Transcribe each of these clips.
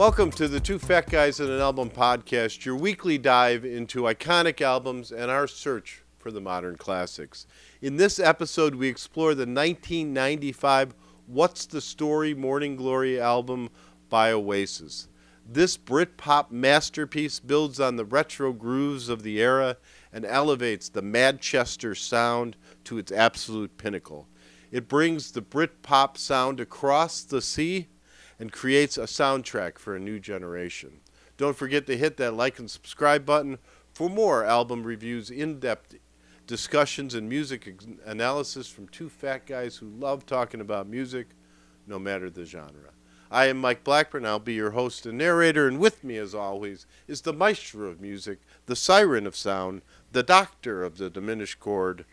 Welcome to the Two Fat Guys and an Album podcast, your weekly dive into iconic albums and our search for the modern classics. In this episode, we explore the 1995 What's the Story Morning Glory album by Oasis. This Britpop masterpiece builds on the retro grooves of the era and elevates the Manchester sound to its absolute pinnacle. It brings the Britpop sound across the sea and creates a soundtrack for a new generation. Don't forget to hit that like and subscribe button for more album reviews, in-depth discussions, and music analysis from two fat guys who love talking about music, no matter the genre. I am Mike Blackburn. I'll be your host and narrator, and with me, as always, is the maestro of music, the siren of sound, the doctor of the diminished chord,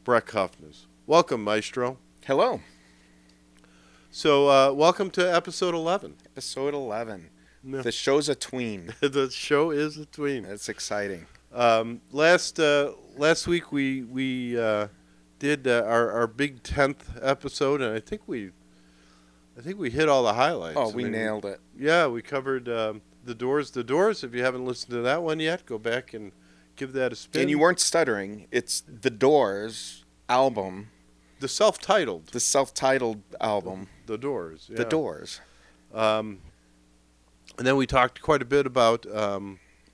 Brek Hufnus. Welcome, maestro. Hello. So, welcome to episode 11. Episode 11. No. The show's a tween. The show is a tween. That's exciting. Last week we did our big 10th episode, and I think we hit all the highlights. Oh, we nailed it. Yeah, we covered The Doors. The Doors. If you haven't listened to that one yet, go back and give that a spin. And you weren't stuttering. It's The Doors album. The self-titled album. The Doors. Yeah. The Doors. And then we talked quite a bit about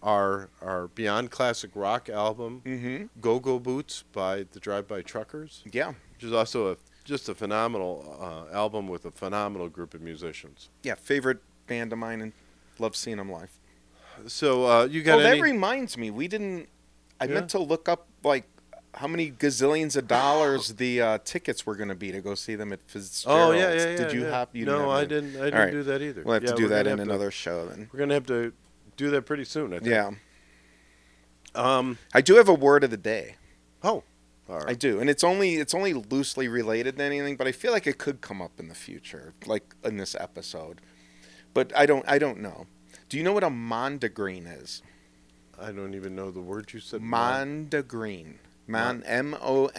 our Beyond Classic Rock album, Go-Go Boots by the Drive-By Truckers. Yeah. Which is also just a phenomenal album with a phenomenal group of musicians. Yeah, favorite band of mine and love seeing them live. So you got any... that reminds me. I meant to look up, how many gazillions of dollars the tickets were going to be to go see them at Fitzgerald's. Oh, yeah. Did you have... No, I didn't right. do that either. We'll have to do that in another show then. We're going to have to do that pretty soon, I think. Yeah. I do have a word of the day. Oh, all right. I do, and it's only loosely related to anything, but I feel like it could come up in the future, like in this episode. But I don't know. Do you know what a Mondegreen is? I don't even know the word you said. Mondegreen. M-O-N-D-E-G-R-E-E-N.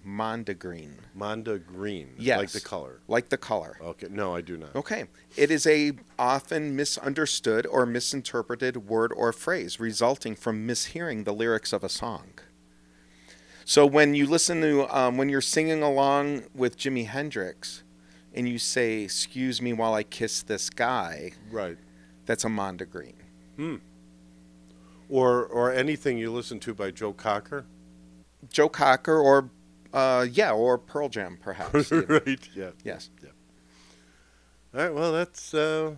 Mondegreen. Mondegreen. Yes. Like the color. Like the color. Okay. No, I do not. Okay. It is a often misunderstood or misinterpreted word or phrase resulting from mishearing the lyrics of a song. So when you listen to, when you're singing along with Jimi Hendrix and you say, "Excuse me while I kiss this guy," right? That's a Mondegreen. Or anything you listen to by Joe Cocker. Joe Cocker or Pearl Jam, perhaps. Right, yeah. Yes. Yeah. All right, well, that's... trying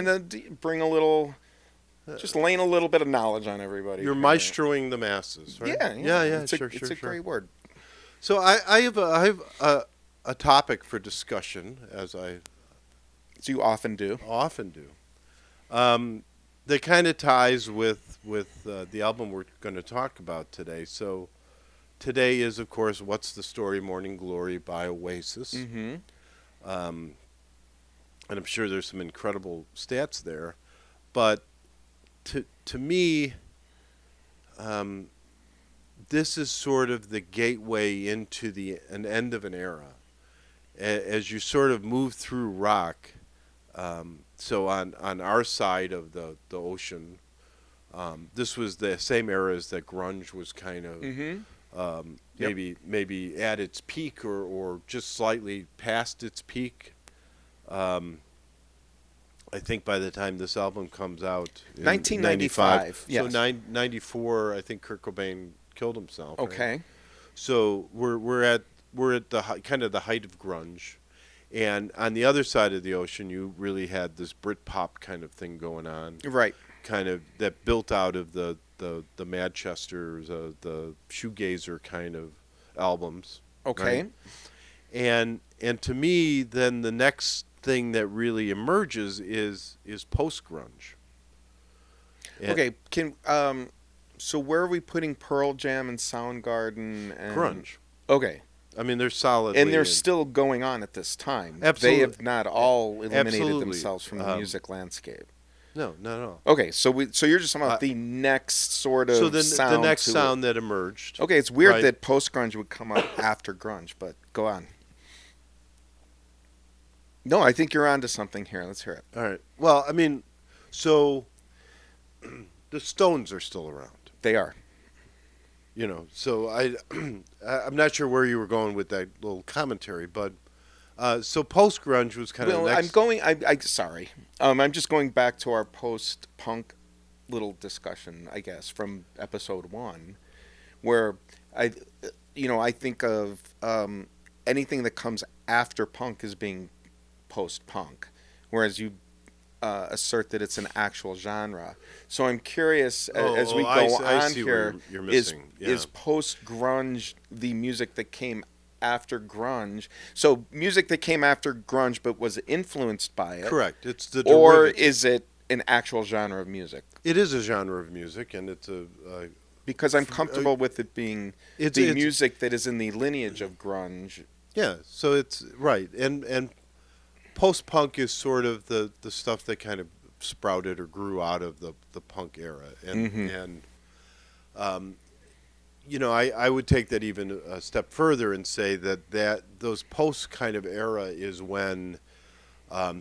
to bring a little... just laying a little bit of knowledge on everybody. You're maestroing the masses, right? Yeah. It's a great word. So I have a topic for discussion, as you often do. That kind of ties with the album we're going to talk about today. So today is, of course, What's the Story Morning Glory by Oasis. And I'm sure there's some incredible stats there. But to me, this is sort of the gateway into an end of an era. As you sort of move through rock... So on our side of the ocean, this was the same era as that grunge was kind of maybe at its peak or just slightly past its peak. I think by the time this album comes out, 1995. Yes. So 94, I think Kurt Cobain killed himself. Okay. Right? So we're at the kind of the height of grunge. And on the other side of the ocean, you really had this Britpop kind of thing going on. Right. Kind of that built out of the Manchesters, the shoegazer kind of albums. Okay. Right? And to me, then the next thing that really emerges is post-grunge. Okay. So where are we putting Pearl Jam and Soundgarden and... Grunge. Okay. I mean, they're solid. And they're still going on at this time. Absolutely. They have not all eliminated themselves from the music landscape. No, not at all. Okay, so you're just talking about the next sort of sound. The next sound that emerged. Okay, it's weird that post-grunge would come up after grunge, but go on. No, I think you're onto something here. Let's hear it. All right. Well, I mean, so the Stones are still around. They are. You know, so I'm not sure where you were going with that little commentary, but so post grunge was kind of next. Sorry. I'm just going back to our post punk little discussion, I guess, from episode 1, where I think of anything that comes after punk as being post punk, whereas you assert that it's an actual genre. So I'm curious as we go on here, is post grunge the music that came after grunge? So music that came after grunge but was influenced by it. Correct. It's the derivative. Or derivative. is it an actual genre of music? It is a genre of music, and it's because I'm comfortable with it being it's music that is in the lineage of grunge. Yeah, so it's right, and post-punk is sort of the stuff that kind of sprouted or grew out of the punk era, and I would take that even a step further and say that those post kind of era is when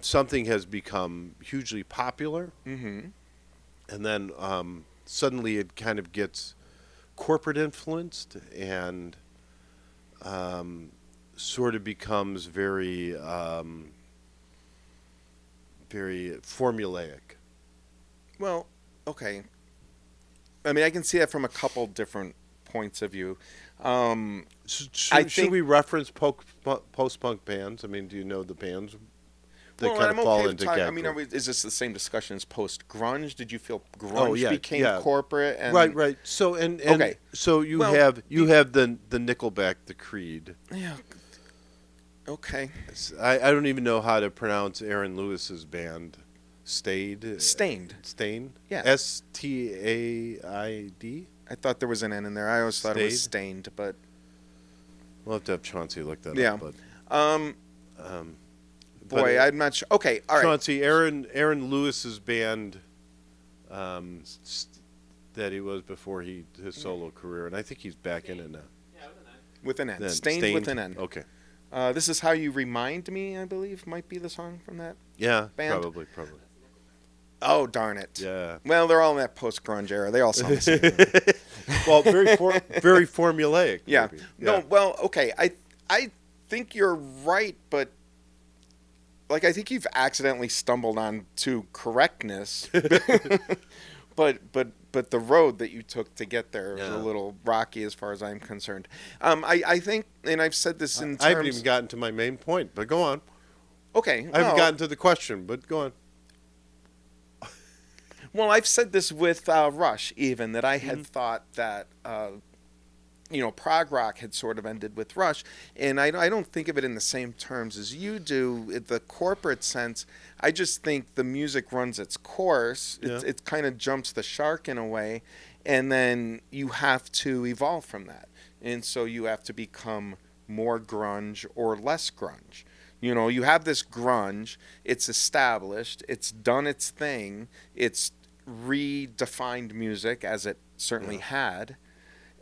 something has become hugely popular, and then suddenly it kind of gets corporate influenced and sort of becomes very very formulaic. Well, okay. I mean, I can see that from a couple different points of view. Should we reference post-punk bands? I mean, do you know the bands that kind of fall into category? I mean, is this the same discussion as post-grunge? Did you feel grunge became corporate? And right. So okay. So you have the Nickelback, the Creed. Yeah. Okay. I don't even know how to pronounce Aaron Lewis's band. Stained. Yeah. Staid. I thought there was an N in there. I always thought it was Stained, but we'll have to have Chauncey look that up. But boy, I'm not sure. Okay, all right. Chauncey, Aaron Lewis's band, that he was before his solo career, and I think he's back in it now. Yeah, with an N. Stained with an N. Okay. This Is How You Remind Me, I believe, might be the song from that band. Probably. Oh, darn it. Yeah. Well, they're all in that post-grunge era. They all sound the same. Well, very formulaic. Yeah. Maybe. No, well, okay. I think you're right, but I think you've accidentally stumbled on to correctness. But the road that you took to get there was a little rocky as far as I'm concerned. I think, and I've said this in terms... I haven't even gotten to my main point, but go on. Okay. I haven't gotten to the question, but go on. Well, I've said this with Rush, even, that I had thought that, prog rock had sort of ended with Rush, and I don't think of it in the same terms as you do. In the corporate sense, I just think the music runs its course. It kind of jumps the shark in a way, and then you have to evolve from that. And so you have to become more grunge or less grunge. You have this grunge, it's established, it's done its thing, it's redefined music as it certainly had.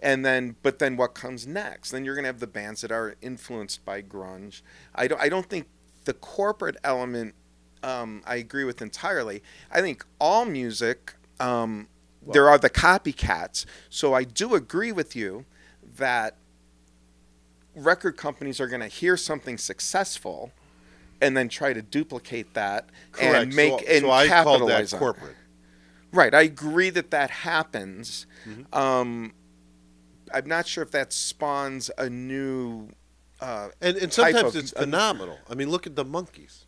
But then what comes next? Then you're going to have the bands that are influenced by grunge. I don't think the corporate element I agree with entirely. I think all music, there are the copycats. So I do agree with you that record companies are going to hear something successful and then try to duplicate that. Correct. And so I call capitalize that corporate. Right. I agree that happens. I'm not sure if that spawns a new and sometimes it's phenomenal. I mean, look at the Monkees.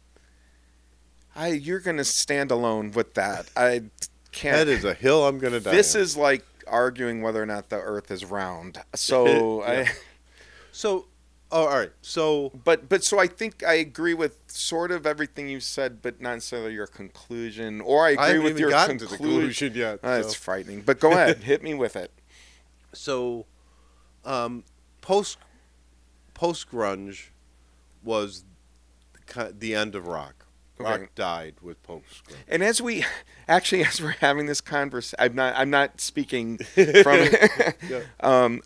You're going to stand alone with that. I can't. That is a hill I'm going to die This on. is like arguing whether or not the earth is round. So all right. So so I think I agree with sort of everything you said, but not necessarily your conclusion. Or I agree with your conclusion. To the conclusion yet. It's frightening. But go ahead, hit me with it. So, post grunge was the end of rock. Rock died with post grunge. And as we're having this conversation, I'm not speaking from.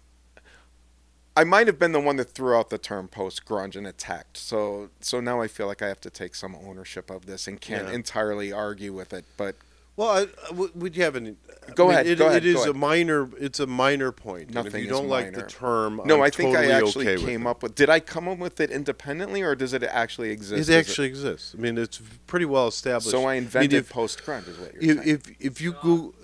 I might have been the one that threw out the term post-grunge and attacked. So now I feel like I have to take some ownership of this and can't entirely argue with it. But Well, would you have any? Go ahead. It go ahead. is go a ahead. minor. It's a minor point. And Nothing if you is don't like minor. the term, No, I'm I think totally I actually okay with came it. up with. Did I come up with it independently, or does it actually exist? It actually exists. I mean, it's pretty well established. So I invented if, post-grunge, is what you're saying. if you Google.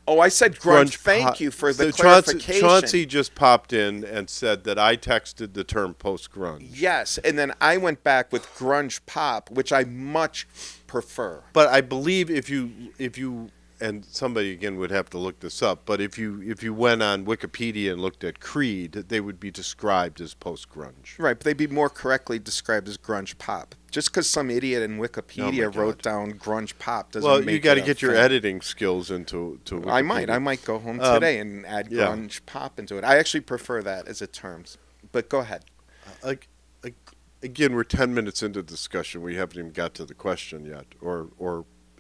Oh, I said grunge. Thank pop- you for the so clarification. Chauncey just popped in and said that I texted the term post-grunge. Yes, and then I went back with grunge pop, which I much prefer. But I believe if you and somebody again would have to look this up, but if you went on Wikipedia and looked at Creed, they would be described as post-grunge. Right, but they'd be more correctly described as grunge pop. Just because some idiot in Wikipedia wrote down grunge pop doesn't make it you got to a get your thing. editing skills into Wikipedia. I might go home today and add yeah. grunge pop into it. I actually prefer that as a term. But go ahead. Again, we're 10 minutes into the discussion. We haven't even got to the question yet, or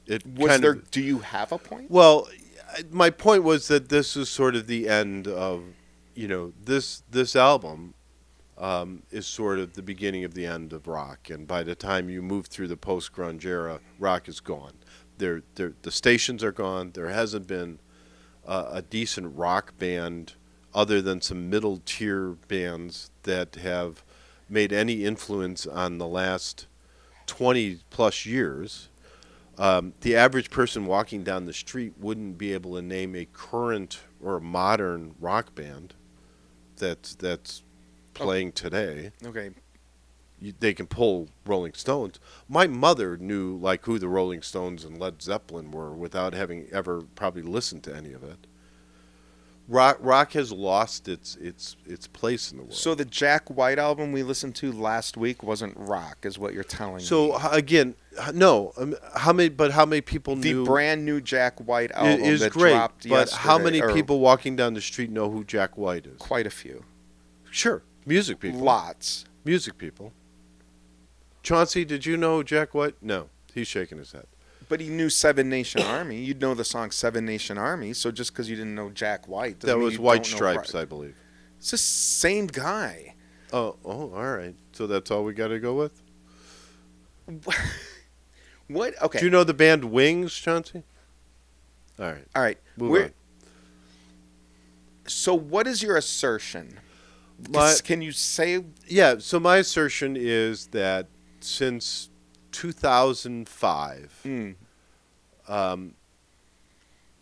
it Was kind there? of. Do you have a point? Well, my point was that this is sort of the end of, this album is sort of the beginning of the end of rock, and by the time you move through the post-grunge era, rock is gone. The stations are gone. There hasn't been a decent rock band other than some middle-tier bands that have made any influence on the last 20-plus years. The average person walking down the street wouldn't be able to name a current or modern rock band that's playing today. Okay. They can pull Rolling Stones. My mother knew who the Rolling Stones and Led Zeppelin were without having ever probably listened to any of it. Rock has lost its place in the world. So the Jack White album we listened to last week wasn't rock, is what you're telling me. So again, no. How many people knew the brand new Jack White album is that great? dropped But yesterday? how many people walking down the street know who Jack White is? Quite a few. Sure, music people. Lots. Music people. Chauncey, did you know Jack White? No, he's shaking his head. But he knew Seven Nation Army. You'd know the song Seven Nation Army. So just because you didn't know Jack White doesn't That mean was you White don't know Stripes, rock. I believe. It's the same guy. Oh, all right. So that's all we got to go with? What? Okay. Do you know the band Wings, Chauncey? All right. All right. Move on. So what is your assertion? Can you say? Yeah, so my assertion is that since 2005,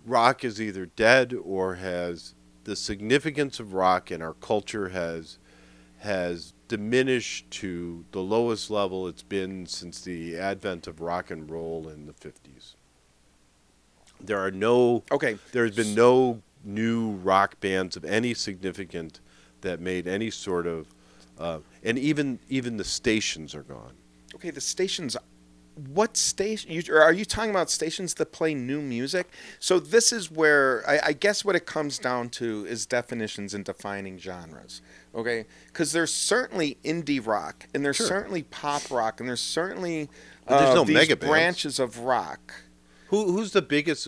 rock is either dead or has the significance of rock in our culture has diminished to the lowest level it's been since the advent of rock and roll in the 50s. There's been no new rock bands of any significance that made any sort of and even the stations are gone. Okay, the stations. What station? Are you talking about stations that play new music? So this is where I guess what it comes down to is definitions and defining genres. Okay, because there's certainly indie rock, and there's certainly pop rock, and there's certainly there's no these mega bands. branches of rock. Who's the biggest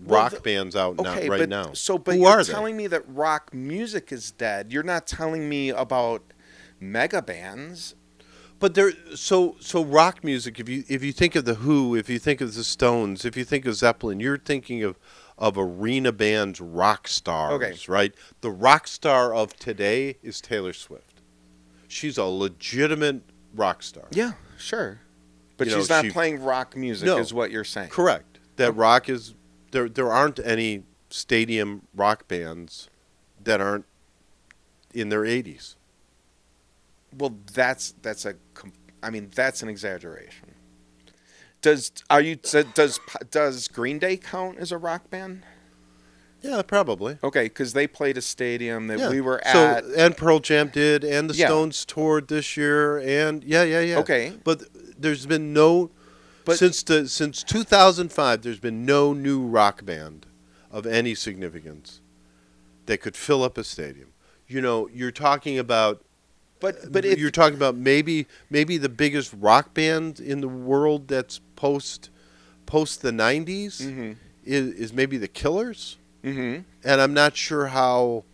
rock bands out right now? But you're telling me that rock music is dead. You're not telling me about mega bands. But so rock music. If you think of the Who, if you think of the Stones, if you think of Zeppelin, you're thinking of arena bands, rock stars, right? The rock star of today is Taylor Swift. She's a legitimate rock star. Yeah, sure. But she's not playing rock music, is what you're saying. Correct. That rock is there aren't any stadium rock bands that aren't in their 80s. Well, that's an exaggeration. Does Green Day count as a rock band? Yeah, probably. Okay, because they played a stadium that we were at. So, and Pearl Jam did, and the Stones toured this year, and yeah. Okay. But there's been since 2005, there's been no new rock band of any significance that could fill up a stadium. You're talking about. But you're talking about maybe the biggest rock band in the world that's post the 90s is maybe the Killers. Mm-hmm. and I'm not sure how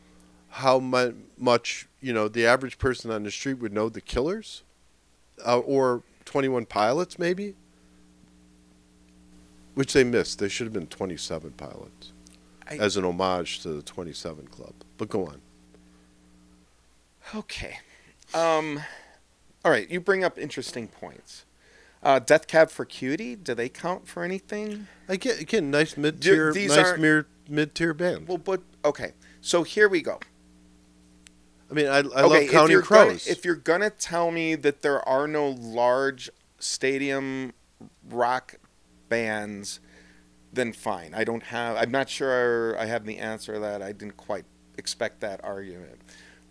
much the average person on the street would know the Killers, or 21 Pilots maybe, which they missed. They should have been 27 Pilots as an homage to the 27 Club. But go on. Okay. All right. You bring up interesting points. Death Cab for Cutie, do they count for anything? Again, nice mid-tier, mid-tier bands. Well, but okay. So here we go. I mean, I love Counting Crows. If you're gonna tell me that there are no large stadium rock bands, then fine. I'm not sure I have the answer to that. I didn't quite expect that argument.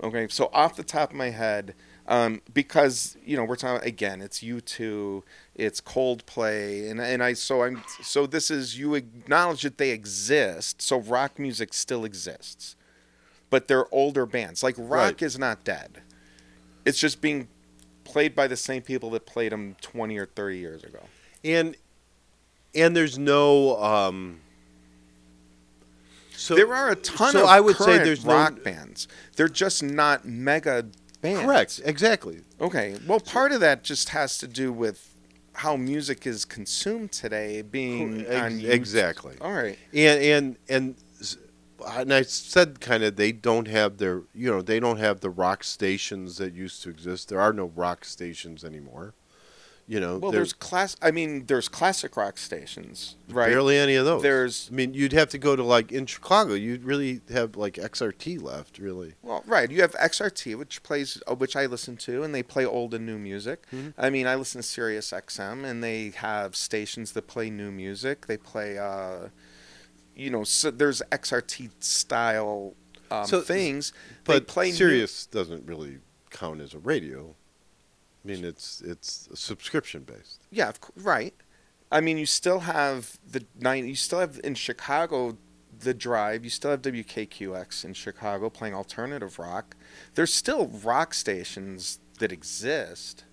Okay, so off the top of my head, because we're talking again, it's U2, it's Coldplay, so this is, you acknowledge that they exist, so rock music still exists, but they're older bands. Like rock is not dead; it's just being played by the same people that played them 20 or 30 years ago. And there's no. So there are a ton of I would say current there's rock bands. They're just not mega bands. Correct. Exactly. Okay. Well, part of that just has to do with how music is consumed today, being on YouTube. Exactly. All right. And I said kind of they don't have their they don't have the rock stations that used to exist. There are no rock stations anymore. Well, there's classic rock stations, right? Barely any of those. You'd have to go to, like, in Chicago, you'd really have, like, XRT left, really. Well, right. You have XRT, which I listen to, and they play old and new music. Mm-hmm. I mean, I listen to Sirius XM, and they have stations that play new music. They play, so there's XRT style things. But they play Sirius doesn't really count as a radio. I mean, it's subscription based. Yeah, right. I mean, you still have you still have in Chicago the Drive. You still have WKQX in Chicago playing alternative rock. There's still rock stations that exist.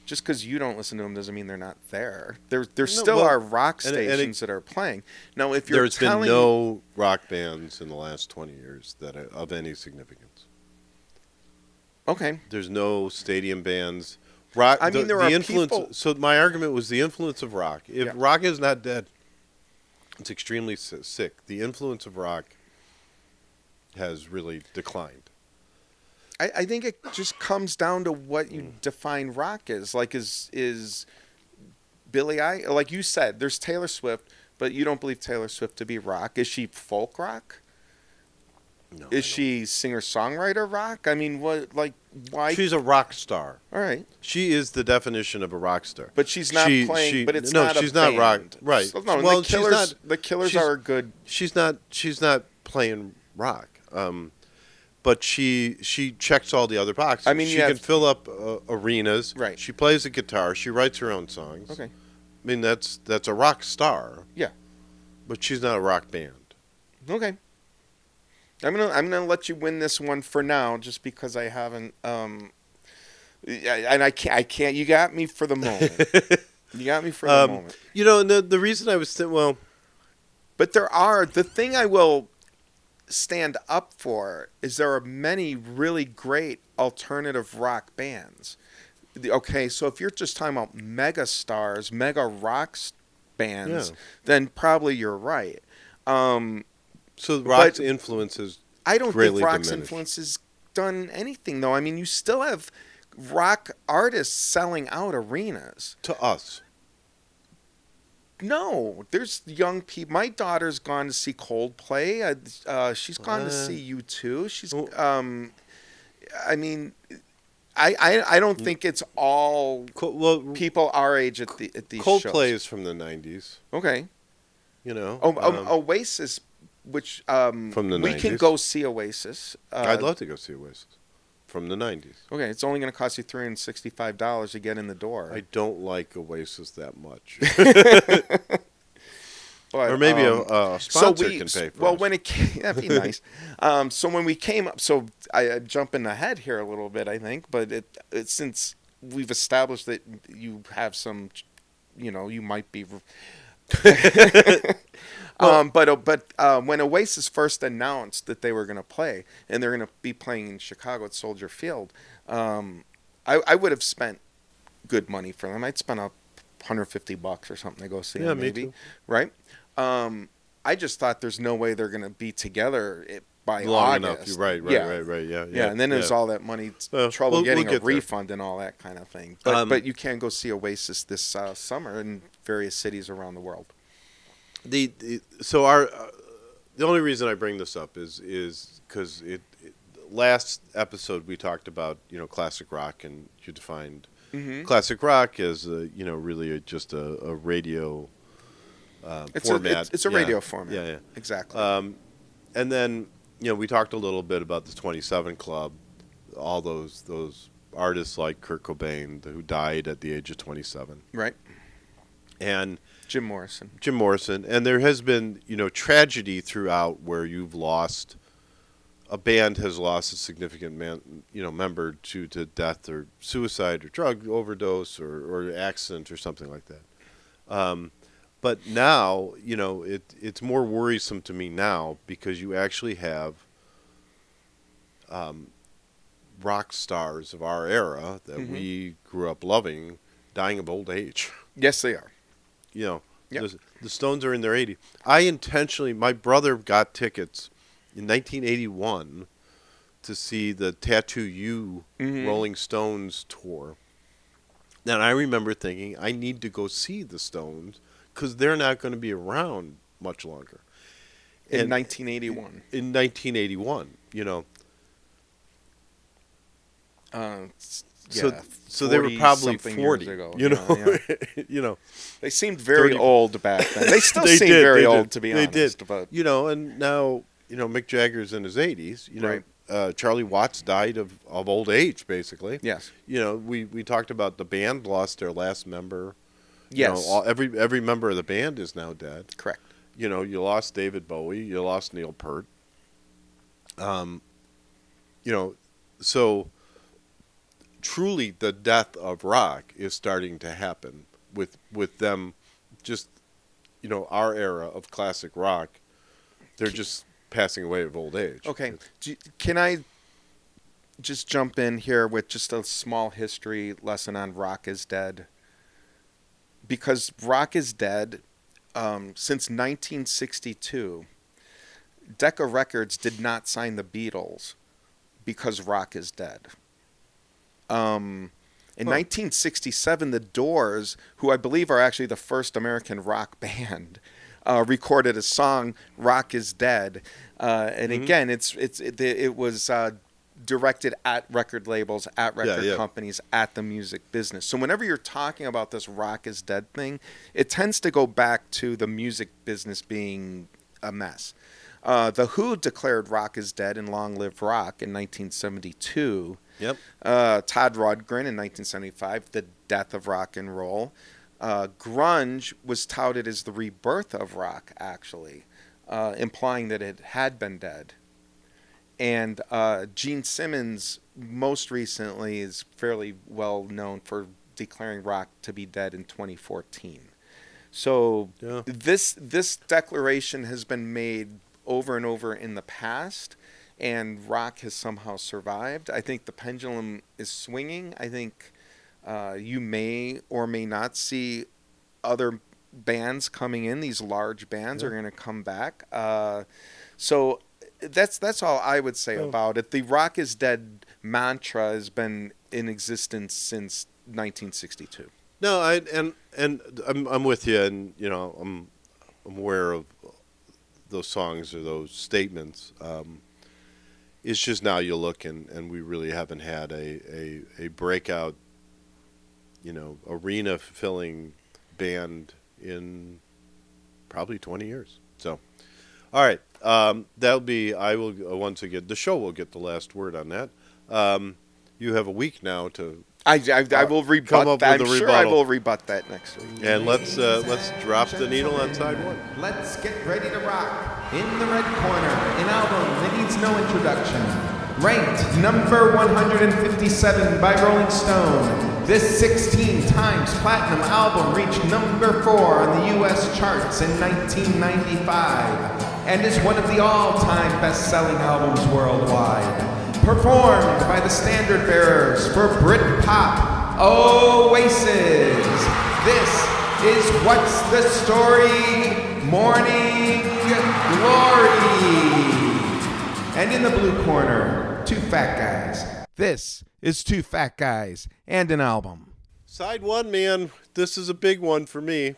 Just because you don't listen to them doesn't mean they're not there. There still are rock stations that are playing. Now, if you're been no rock bands in the last 20 years that are of any significance. Okay. There's no stadium bands. Rock. I mean, there are influence. people. So my argument was the influence of rock. If rock is not dead, it's extremely sick. The influence of rock has really declined. I think it just comes down to what you define rock as. Like, is Billie Eilish, like you said, there's Taylor Swift, but you don't believe Taylor Swift to be rock. Is she folk rock? No. Is she singer-songwriter rock? I mean, why? She's a rock star. All right. She is the definition of a rock star. But she's not playing. But it's not. She's a not band. rock. Right. So, no, well, the Killers are good. She's not playing rock. But she checks all the other boxes. I mean, she can fill up arenas. Right. She plays the guitar. She writes her own songs. Okay. I mean, that's a rock star. Yeah. But she's not a rock band. Okay. I'm gonna let you win this one for now, just because I haven't. And I can't. You got me for the moment. You got me for the moment. And the reason I was but the thing I will stand up for is there are many really great alternative rock bands. Okay, so if you're just talking about mega stars, mega rock bands, then probably you're right. So rock's influence is I don't think rock's diminished. influence has done anything, though. I mean, you still have rock artists selling out arenas. To us. No, there's young people. My daughter's gone to see Coldplay. She's gone to see U2. She's. I mean, I don't think it's all people our age at these shows. Coldplay is from the 90s. Okay. Oasis, which from the 90s. We can go see Oasis. I'd love to go see Oasis. From the 90s. Okay, it's only going to cost you $365 to get in the door. I don't like Oasis that much. But, or maybe a sponsor can pay for it. When it came, that'd be nice. So when we came up, I'm jumping ahead here a little bit, I think, but since we've established that you have some, you might be But when Oasis first announced that they were going to play, and they're going to be playing in Chicago at Soldier Field, I would have spent good money for them. I'd spend $150 or something to go see them, maybe. Me too. Right? I just thought there's no way they're going to be together by Long August. enough. Right. Yeah. And then there's all that money, trouble getting a refund and all that kind of thing. But you can go see Oasis this summer in various cities around the world. The only reason I bring this up is because last episode we talked about classic rock, and you defined classic rock as really just a radio format. It's a radio format. Yeah. Exactly. And then we talked a little bit about the 27 Club, all those artists like Kurt Cobain who died at the age of 27. Right. And Jim Morrison, and there has been tragedy throughout where a band has lost a significant member to death or suicide or drug overdose or accident or something like that. But now it's more worrisome to me now because you actually have rock stars of our era that we grew up loving dying of old age. Yes, they are. Yep. The Stones are in their 80s. My brother got tickets in 1981 to see the Tattoo You Rolling Stones tour. And I remember thinking, I need to go see the Stones because they're not going to be around much longer. In 1981. In 1981, So they were probably 40 years ago. Yeah. They seemed very old back then. They still seem very old, to be honest. They did. But and now Mick Jagger's in his 80s. Right. Charlie Watts died of old age, basically. Yes. We talked about the band lost their last member. Yes. Every member of the band is now dead. Correct. You lost David Bowie. You lost Neil Peart. So truly the death of rock is starting to happen with them. Just our era of classic rock, they're just passing away of old age. Okay, can I just jump in here with just a small history lesson on Rock is Dead? Because Rock is Dead, since 1962, Decca Records did not sign the Beatles because Rock is Dead. In 1967, the Doors, who I believe are actually the first American rock band, recorded a song, "Rock is Dead," and again, it was directed at record labels, at record companies, at the music business. So whenever you're talking about this "Rock is Dead" thing, it tends to go back to the music business being a mess. The Who declared Rock is Dead and Long Live Rock in 1972. Yep. Todd Rundgren in 1975, The Death of Rock and Roll. Grunge was touted as the rebirth of rock, actually, implying that it had been dead. And Gene Simmons, most recently, is fairly well known for declaring rock to be dead in 2014. So this declaration has been made over and over in the past, and rock has somehow survived. I think the pendulum is swinging. I think you may or may not see other bands coming in. These large bands are going to come back. So that's all I would say about it. The Rock is Dead mantra has been in existence since 1962. No, I'm with you, and I'm aware of those songs or those statements. It's just now you look and we really haven't had a breakout, arena filling band in probably 20 years. So, all right, that'll be. I will once again. The show will get the last word on that. You have a week now to. I will rebut that. I'm sure I will rebut that next week. And let's drop the needle on side one. Let's get ready to rock. In the red corner, an album that needs no introduction. Ranked number 157 by Rolling Stone. This 16 times platinum album reached number 4 on the US charts in 1995 and is one of the all-time best-selling albums worldwide. Performed by the standard bearers for Britpop, Oasis. This is What's the Story? Morning Glory. And in the blue corner, two fat guys. This is Two Fat Guys and an album. Side one, man. This is a big one for me.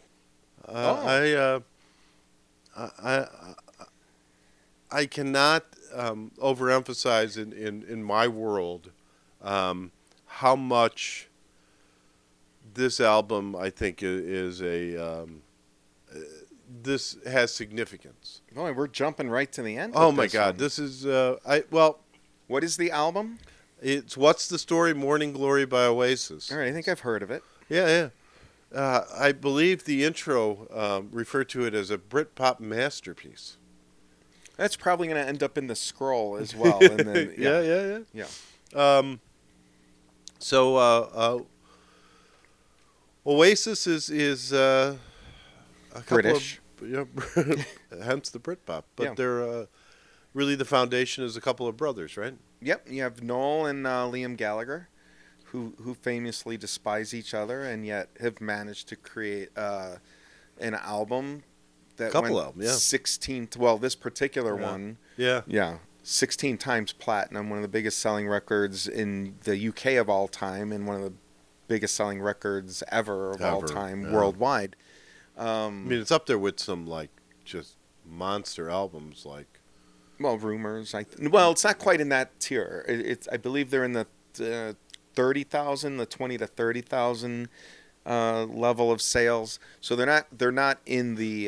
I cannot overemphasize in my world how much this album I think is a this has significance. Boy, we're jumping right to the end. Oh my God, this is What is the album? It's What's the Story? Morning Glory by Oasis. All right, I think I've heard of it. Yeah. I believe the intro referred to it as a Britpop masterpiece. That's probably going to end up in the scroll as well. And then, Yeah. Oasis is a couple British. Hence the Britpop. But they're really the foundation is a couple of brothers, right? Yep, you have Noel and Liam Gallagher, who famously despise each other and yet have managed to create an album that Couple went album, yeah. 16. Well, this particular one, Yeah. 16 times platinum, one of the biggest selling records in the UK of all time, and one of the biggest selling records ever of all time worldwide. I mean, it's up there with some like just monster albums like. Well, Rumors. Well, it's not quite in that tier. I believe they're in the 30,000, the 20 to 30,000 level of sales. So they're not in the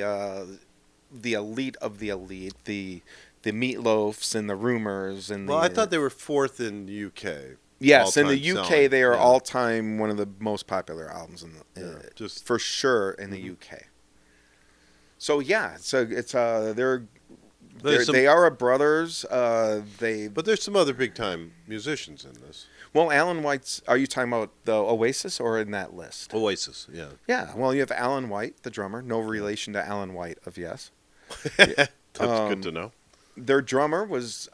elite of the elite. The Meatloafs and the Rumors and. Well, I thought they were fourth in the UK. Yes, in the UK selling. they are all time one of the most popular albums just for sure in the UK. So they are a brothers. But there's some other big time musicians in this. Well, Alan White's. Are you talking about the Oasis or in that list? Oasis, yeah. Yeah. Well, you have Alan White, the drummer. No relation to Alan White of Yes. That's good to know. Their drummer was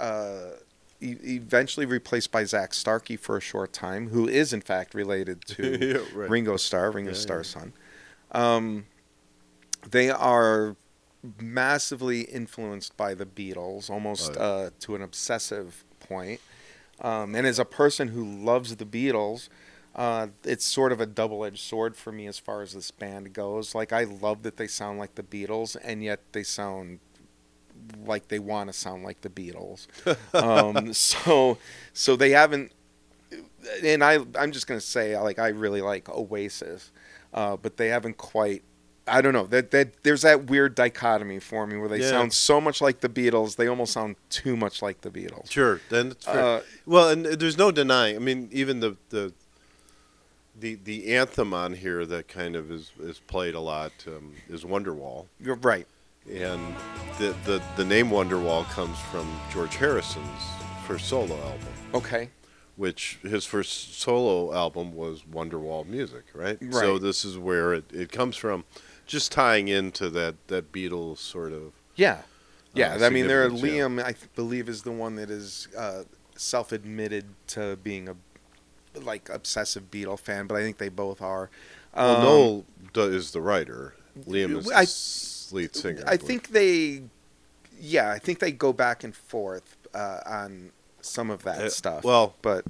eventually replaced by Zach Starkey for a short time, who is in fact related to Ringo Starr's son. They are massively influenced by the Beatles, almost to an obsessive point. And as a person who loves the Beatles, it's sort of a double-edged sword for me as far as this band goes. Like, I love that they sound like the Beatles, and yet they sound like they want to sound like the Beatles. So they haven't. And I'm just gonna say, like, I really like Oasis, but they haven't quite. I don't know. That there's that weird dichotomy for me where they sound so much like the Beatles, they almost sound too much like the Beatles. Sure, then it's fair. Well, and there's no denying. I mean, even the anthem on here that kind of is played a lot is Wonderwall. You're right. And the name Wonderwall comes from George Harrison's first solo album. Okay. Which his first solo album was Wonderwall music, right? So this is where it comes from. Just tying into that Beatles sort of I mean, Liam, I believe, is the one that is self-admitted to being a obsessive Beatle fan, but I think they both are. Noel is the writer. Liam is the lead singer. I think they go back and forth on some of that stuff. Well, but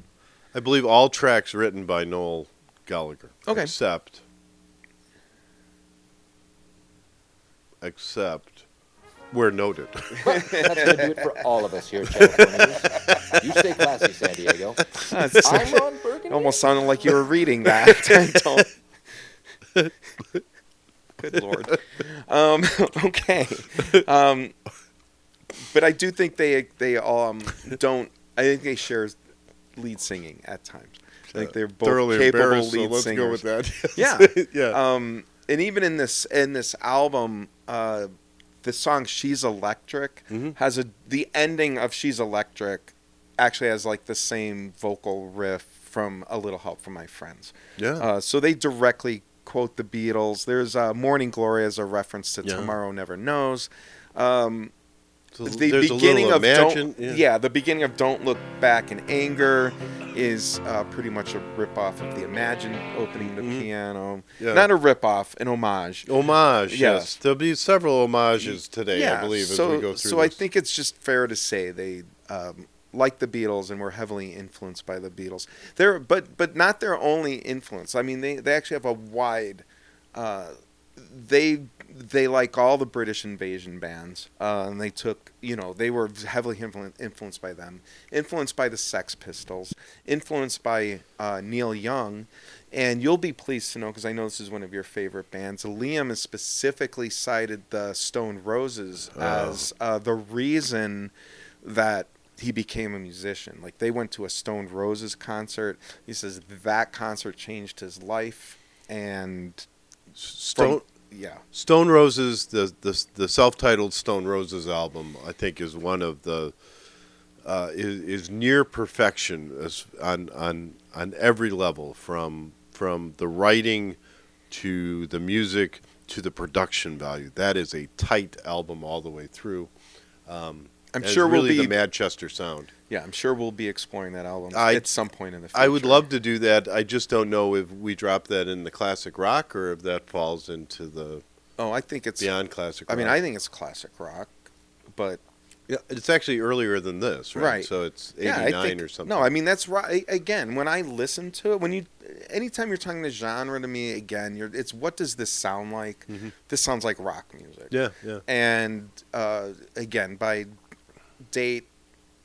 I believe all tracks written by Noel Gallagher. Okay. Except where noted. That's going to do it for all of us here at Channel 4 News. You stay classy, San Diego. I'm Ron Burgundy. Almost sounded like you were reading that. Good Lord. Okay. But I do think they don't. I think they share lead singing at times. I think they're both capable lead let's singers. go with that. Yeah. And even in this album, the song "She's Electric" has the ending of "She's Electric" actually has like the same vocal riff from A Little Help from My Friends. Yeah. So they directly quote the Beatles. There's Morning Glory as a reference to Yeah. Tomorrow Never Knows. So The there's beginning a little of Imagine. the beginning of Don't Look Back in Anger is pretty much a ripoff of the Imagine opening the piano. Yeah. Not a ripoff, an homage. Homage, Yeah. yes. There'll be several homages today, I believe, as so, we go through so this. I think it's just fair to say they like the Beatles and were heavily influenced by the Beatles. But not their only influence. I mean, they actually have a wide. They like all the British invasion bands, and they took, they were heavily influenced by them, influenced by the Sex Pistols, influenced by Neil Young, and you'll be pleased to know, because I know this is one of your favorite bands, Liam has specifically cited the Stone Roses as the reason that he became a musician. Like, they went to a Stone Roses concert. He says that concert changed his life, and Stone Roses, the self-titled Stone Roses album, I think is one of the is near perfection on every level, from the writing to the music to the production value. That is a tight album all the way through. I'm sure we'll really be the Manchester sound. Yeah, I'm sure we'll be exploring that album at some point in the future. I would love to do that. I just don't know if we drop that in the classic rock or if that falls into the I think it's beyond classic rock. I mean, I think it's classic rock, but yeah, it's actually earlier than this, right? Right. So it's 89 or something. No, I mean, that's right. Again, when I listen to it, anytime you're talking the genre to me, again, it's what does this sound like? Mm-hmm. This sounds like rock music. Yeah, yeah. And again, by date,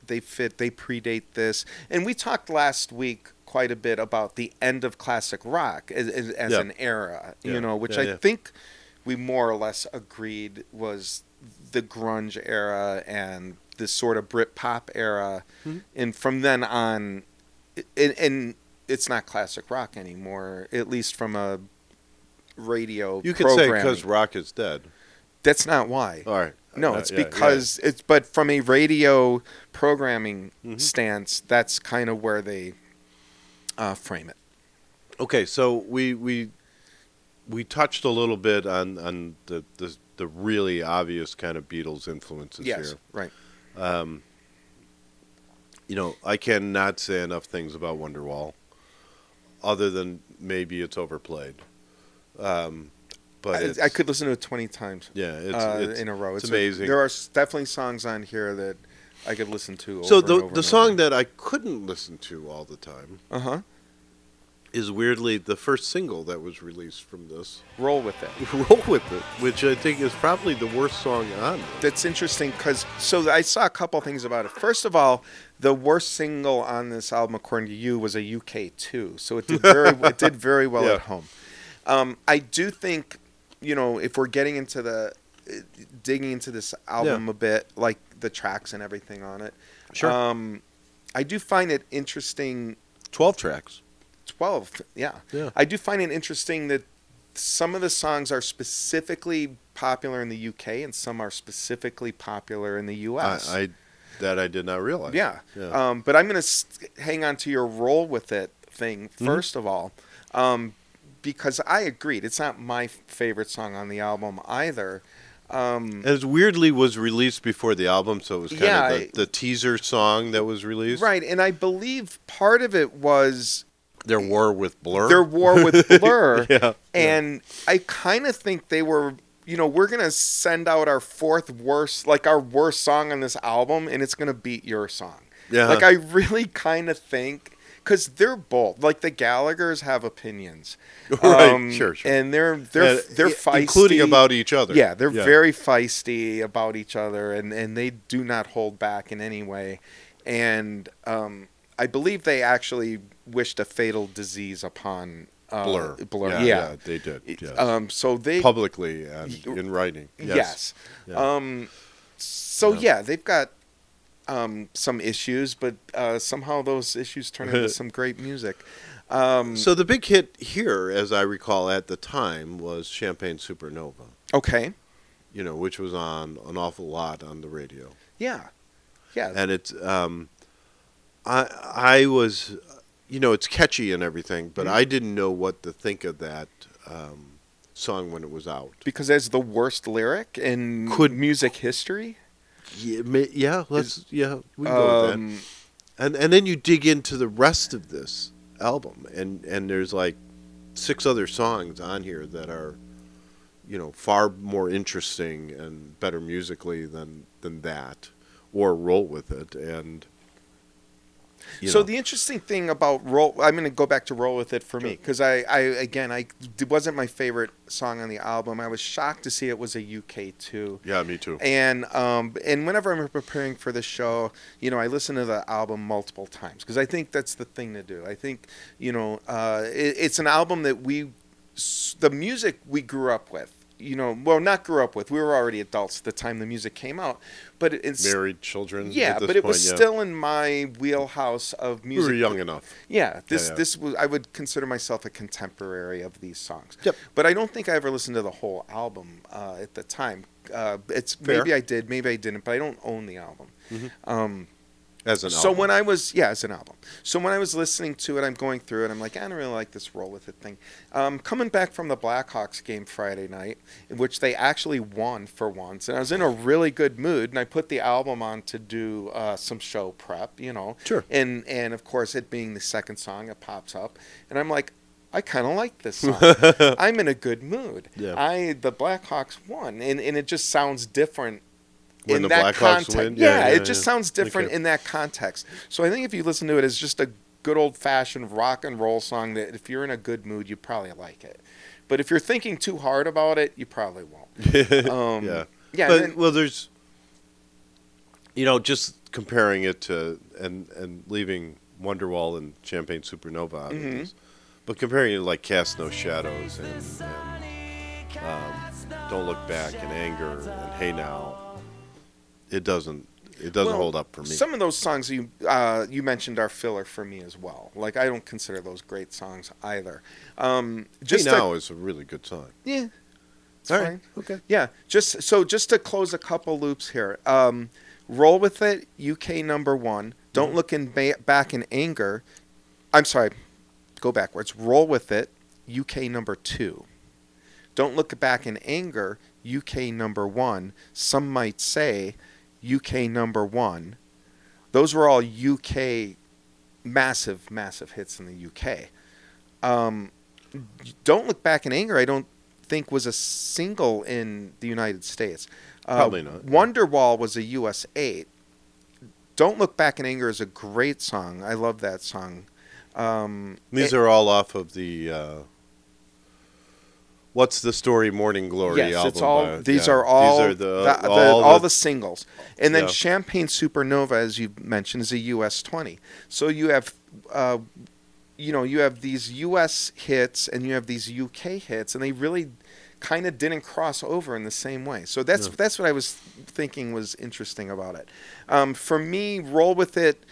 they predate this. And we talked last week quite a bit about the end of classic rock as an era, which I think we more or less agreed was the grunge era and this sort of Britpop era. Mm-hmm. And from then on, and it's not classic rock anymore, at least from a radio You could say because rock is dead. That's not why. All right. No, it's because it's. But from a radio programming stance, that's kind of where they frame it. Okay, so we touched a little bit on the really obvious kind of Beatles influences here. Yes, right. I cannot say enough things about Wonderwall, other than maybe it's overplayed. But I could listen to it 20 times. Yeah, it's in a row. It's amazing. There are definitely songs on here that I could listen to. So over and over the song that I couldn't listen to all the time, is weirdly the first single that was released from this. Roll With It. Roll With It, which I think is probably the worst song on it. That's interesting because I saw a couple things about it. First of all, the worst single on this album, according to you, was a UK 2, so it did very well at home. I do think, if we're getting into digging into this album a bit, like the tracks and everything on it, sure. I do find it interesting. 12 tracks. 12, yeah. I do find it interesting that some of the songs are specifically popular in the UK and some are specifically popular in the US. I did not realize. Yeah. But I'm going to hang on to your Roll With It thing first of all, because I agreed. It's not my favorite song on the album either. As weirdly was released before the album, so it was kind of the teaser song that was released. Right, and I believe part of it was their war with Blur. And I kind of think they were, we're going to send out our our worst song on this album, and it's going to beat your song. Yeah. Like, I really kind of think, because they're bold. Like, the Gallaghers have opinions. Right, sure. And they're feisty. Including about each other. Yeah, they're very feisty about each other, and they do not hold back in any way. And I believe they actually wished a fatal disease upon Blur. Yeah, they did. Yes. So they publicly and in writing. Yes. They've got some issues, but somehow those issues turn into some great music. So the big hit here, as I recall at the time, was Champagne Supernova. Okay. Which was on an awful lot on the radio. Yeah. Yeah. And it's I was, it's catchy and everything, but I didn't know what to think of that song when it was out. Because that's the worst lyric in music history? Yeah, we can go with that. And then you dig into the rest of this album, and there's like 6 other songs on here that are, far more interesting and better musically than that, or Roll With It. And so the interesting thing about I'm going to go back to Roll With It for me, because it wasn't my favorite song on the album. I was shocked to see it was a UK too. Yeah, me too. And whenever I'm preparing for the show, I listen to the album multiple times, because I think that's the thing to do. I think, it's an album that the music we grew up with. Not grew up with. We were already adults at the time the music came out, but it's married children. Yeah, but it was still in my wheelhouse of music. We were young enough. Yeah, this was. I would consider myself a contemporary of these songs. Yep. But I don't think I ever listened to the whole album at the time. It's fair. Maybe I did, maybe I didn't, but I don't own the album. Mm-hmm. As an album. So when I was, as an album. So when I was listening to it, I'm going through it, I'm like, I don't really like this Roll With It thing. Coming back from the Blackhawks game Friday night, in which they actually won for once, and I was in a really good mood, and I put the album on to do some show prep, Sure. And of course, it being the second song, it pops up, and I'm like, I kind of like this song. I'm in a good mood. Yeah. The Blackhawks won, and it just sounds different. When in the that Blackhawks context, win? it just sounds different Okay. in that context. So I think if you listen to it as just a good old-fashioned rock and roll song, that if you're in a good mood, you probably like it. But if you're thinking too hard about it, you probably won't. Yeah. But, there's, just comparing it to and leaving Wonderwall and Champagne Supernova out of this, but comparing it to like Cast No Shadows and Don't Look Back and Anger and Hey Now. It doesn't hold up for me. Some of those songs you mentioned are filler for me as well. Like, I don't consider those great songs either. Hey Now is a really good song. Yeah. It's All fine. right. Okay. Yeah. Just to close a couple loops here. Roll With It, UK #1. Don't Look Back in Anger. I'm sorry. Go backwards. Roll With It, UK #2. Don't Look Back in Anger, UK #1. Some Might Say, UK #1. Those were all UK massive hits in the UK. Don't Look Back in Anger, I don't think was a single in the United States. Probably not. Wonderwall was a US 8. Don't Look Back in Anger is a great song. I love that song. These are all off of the What's the Story Morning Glory album. Yes, it's all. These are all the the singles, and then Champagne Supernova, as you mentioned, is a US 20. So you have, you have these US hits and you have these UK hits, and they really kind of didn't cross over in the same way. So that's what I was thinking was interesting about it. For me, Roll With It.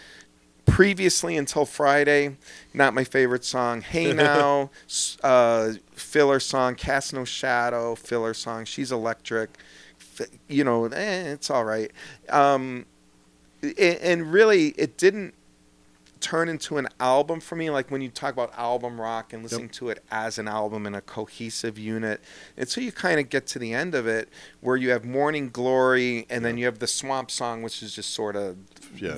Previously Until Friday, not my favorite song. Hey Now, filler song. Cast No Shadow, filler song. She's Electric, it's all right. And really, it didn't turn into an album for me, like when you talk about album rock and listening to it as an album in a cohesive unit. Until you kind of get to the end of it, where you have Morning Glory, and then you have the Swamp Song, which is just sort of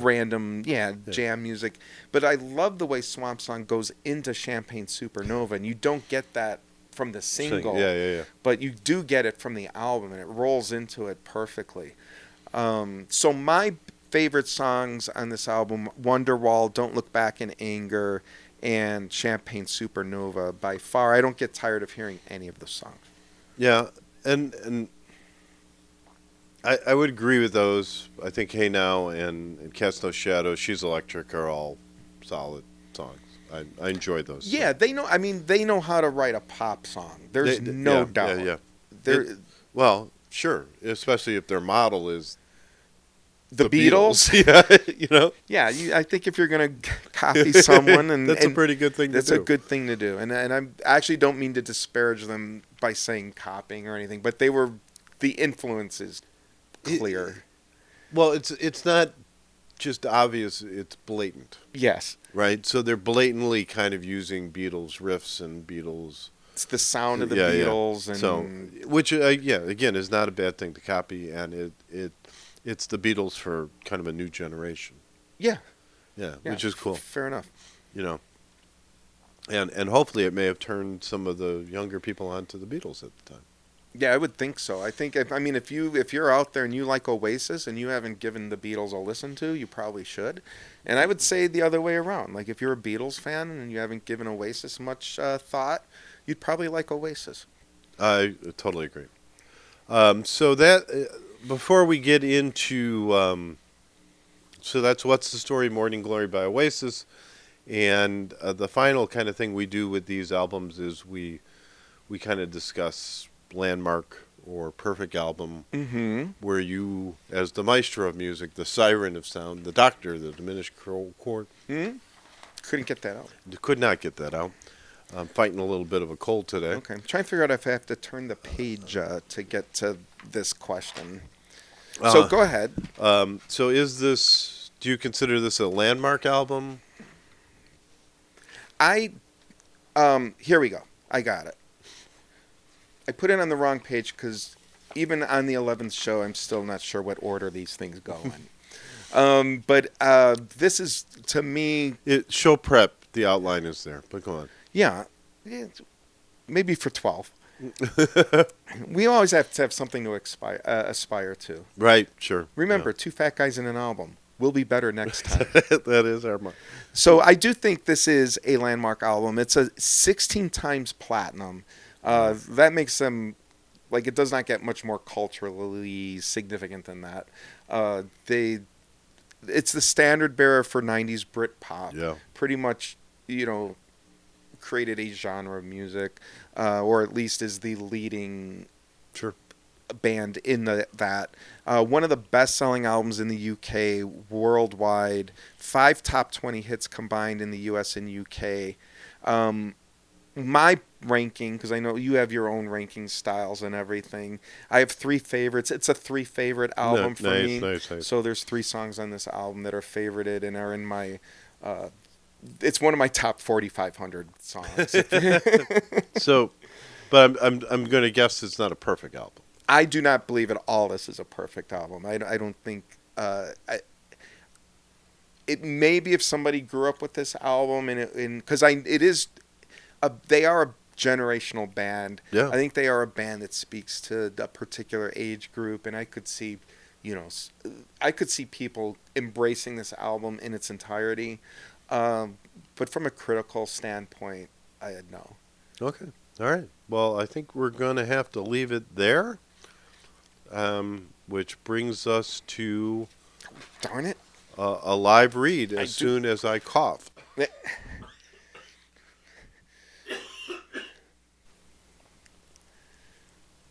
random, jam music. But I love the way Swamp Song goes into Champagne Supernova, and you don't get that from the single. But you do get it from the album, and it rolls into it perfectly. So my favorite songs on this album: Wonderwall, Don't Look Back in Anger, and Champagne Supernova. By far, I don't get tired of hearing any of the songs. Yeah, and I would agree with those. I think Hey Now and Cast No Shadow, She's Electric are all solid songs. I enjoy those. Yeah, songs. they know. I mean, they know how to write a pop song. There's no doubt. Well, sure, especially if their model is the Beatles. Yeah, I think if you're gonna copy someone, and that's a pretty good thing. That's a good thing to do. And I actually don't mean to disparage them by saying copying or anything, but the influence is clear. Well, it's not just obvious. It's blatant, Yes. right? So they're blatantly kind of using Beatles riffs and Beatles. It's the sound of the Yeah, yeah. Beatles, and So, which yeah, again, is not a bad thing to copy, and it's the Beatles for kind of a new generation. yeah, Yeah, yeah, which is cool. Fair enough. You know, and hopefully it may have turned some of the younger people onto the Beatles at the time. Yeah, I would think so. I think if you're out there and you like Oasis and you haven't given the Beatles a listen to, you probably should. And I would say the other way around. Like if you're a Beatles fan and you haven't given Oasis much thought, you'd probably like Oasis. I totally agree. So that before we get into so that's What's the Story, Morning Glory by Oasis, and the final kind of thing we do with these albums is we kind of discuss landmark or perfect album, where you, as the maestro of music, the siren of sound, the doctor, the diminished chord, Couldn't get that out. could not get that out. I'm fighting a little bit of a cold today. Okay. I'm trying to figure out if I have to turn the page to get to this question. So go ahead. So do you consider this a landmark album? Here we go. I got it. I put it on the wrong page because even on the 11th show, I'm still not sure what order these things go in. But this is, to me... Show prep, the outline is there, but go on. Yeah, maybe for 12. We always have to have something to aspire to. Right, sure. Remember, Two Fat Guys in an Album. We'll be better next time. That is our mark. So I do think this is a landmark album. It's a 16 times platinum. That makes them, like, it does not get much more culturally significant than that. It's the standard bearer for 90s Britpop. Yeah. Pretty much, created a genre of music, or at least is the leading band in that. One of the best-selling albums in the UK worldwide. 5 top 20 hits combined in the US and UK. My ranking, because I know you have your own ranking styles and everything. I have 3 favorites. It's a 3 favorite album for me. Nice. So there's 3 songs on this album that are favorited and are in my... it's one of my top 4,500 songs. So, but I'm going to guess it's not a perfect album. I do not believe at all this is a perfect album. I don't think... it maybe if somebody grew up with this album because it is... they are a generational band. Yeah. I think they are a band that speaks to a particular age group, and I could see, people embracing this album in its entirety. But from a critical standpoint, I had no. Okay. All right. Well, I think we're going to have to leave it there, which brings us to... Darn it. A live read as soon as I cough.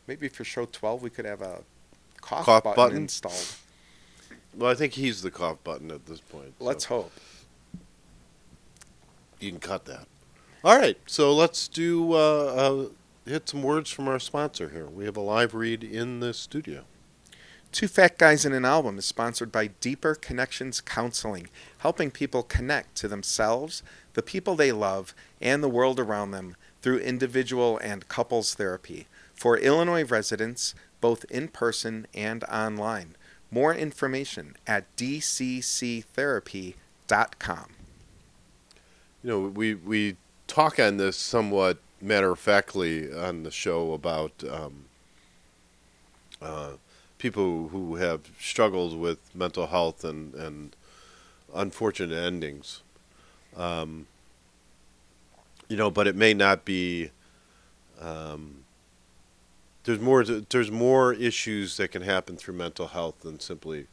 Maybe for show 12 we could have a cough button installed. Well, I think he's the cough button at this point. Let's hope. You can cut that. All right, so let's hit some words from our sponsor here. We have a live read in the studio. Two Fat Guys in an Album is sponsored by Deeper Connections Counseling, helping people connect to themselves, the people they love, and the world around them through individual and couples therapy. For Illinois residents, both in person and online. More information at dcctherapy.com. We talk on this somewhat matter-of-factly on the show about people who have struggled with mental health and unfortunate endings. But it may not be... There's more issues that can happen through mental health than simply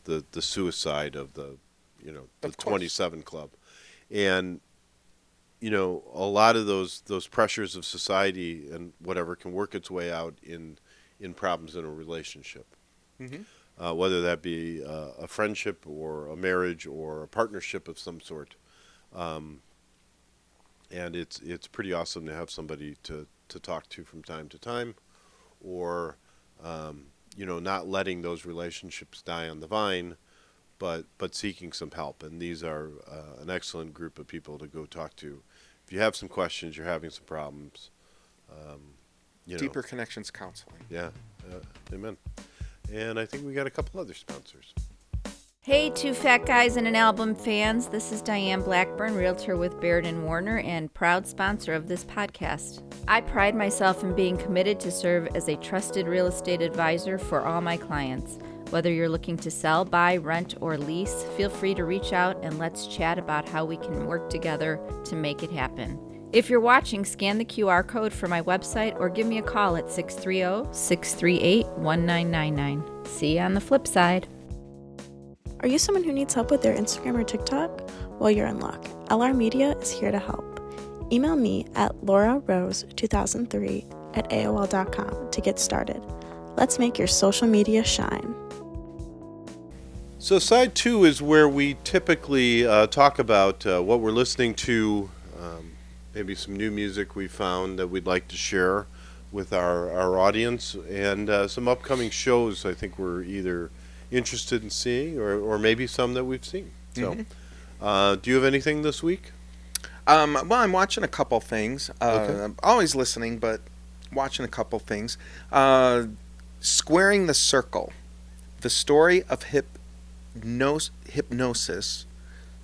the suicide of the 27 Club, and a lot of those pressures of society and whatever can work its way out in problems in a relationship, whether that be a friendship or a marriage or a partnership of some sort, and it's pretty awesome to have somebody to talk to from time to time. Or, not letting those relationships die on the vine, but seeking some help. And these are an excellent group of people to go talk to. If you have some questions, you're having some problems. Deeper Connections Counseling. Yeah, amen. And I think we got a couple other sponsors. Hey, two fat guys and an album fans. This is Diane Blackburn, realtor with Baird & Warner and proud sponsor of this podcast. I pride myself in being committed to serve as a trusted real estate advisor for all my clients. Whether you're looking to sell, buy, rent, or lease, feel free to reach out and let's chat about how we can work together to make it happen. If you're watching, scan the QR code for my website or give me a call at 630-638-1999. See you on the flip side. Are you someone who needs help with their Instagram or TikTok? Well, you're in luck. LR Media is here to help. Email me at laurarose2003@aol.com to get started. Let's make your social media shine. So side 2 is where we typically talk about what we're listening to, maybe some new music we found that we'd like to share with our audience, and some upcoming shows I think we're either interested in seeing or maybe some that we've seen. So do you have anything this week? Well, I'm watching a couple things. Okay. I'm always listening, but watching a couple things. Squaring the Circle, the story of hypnosis,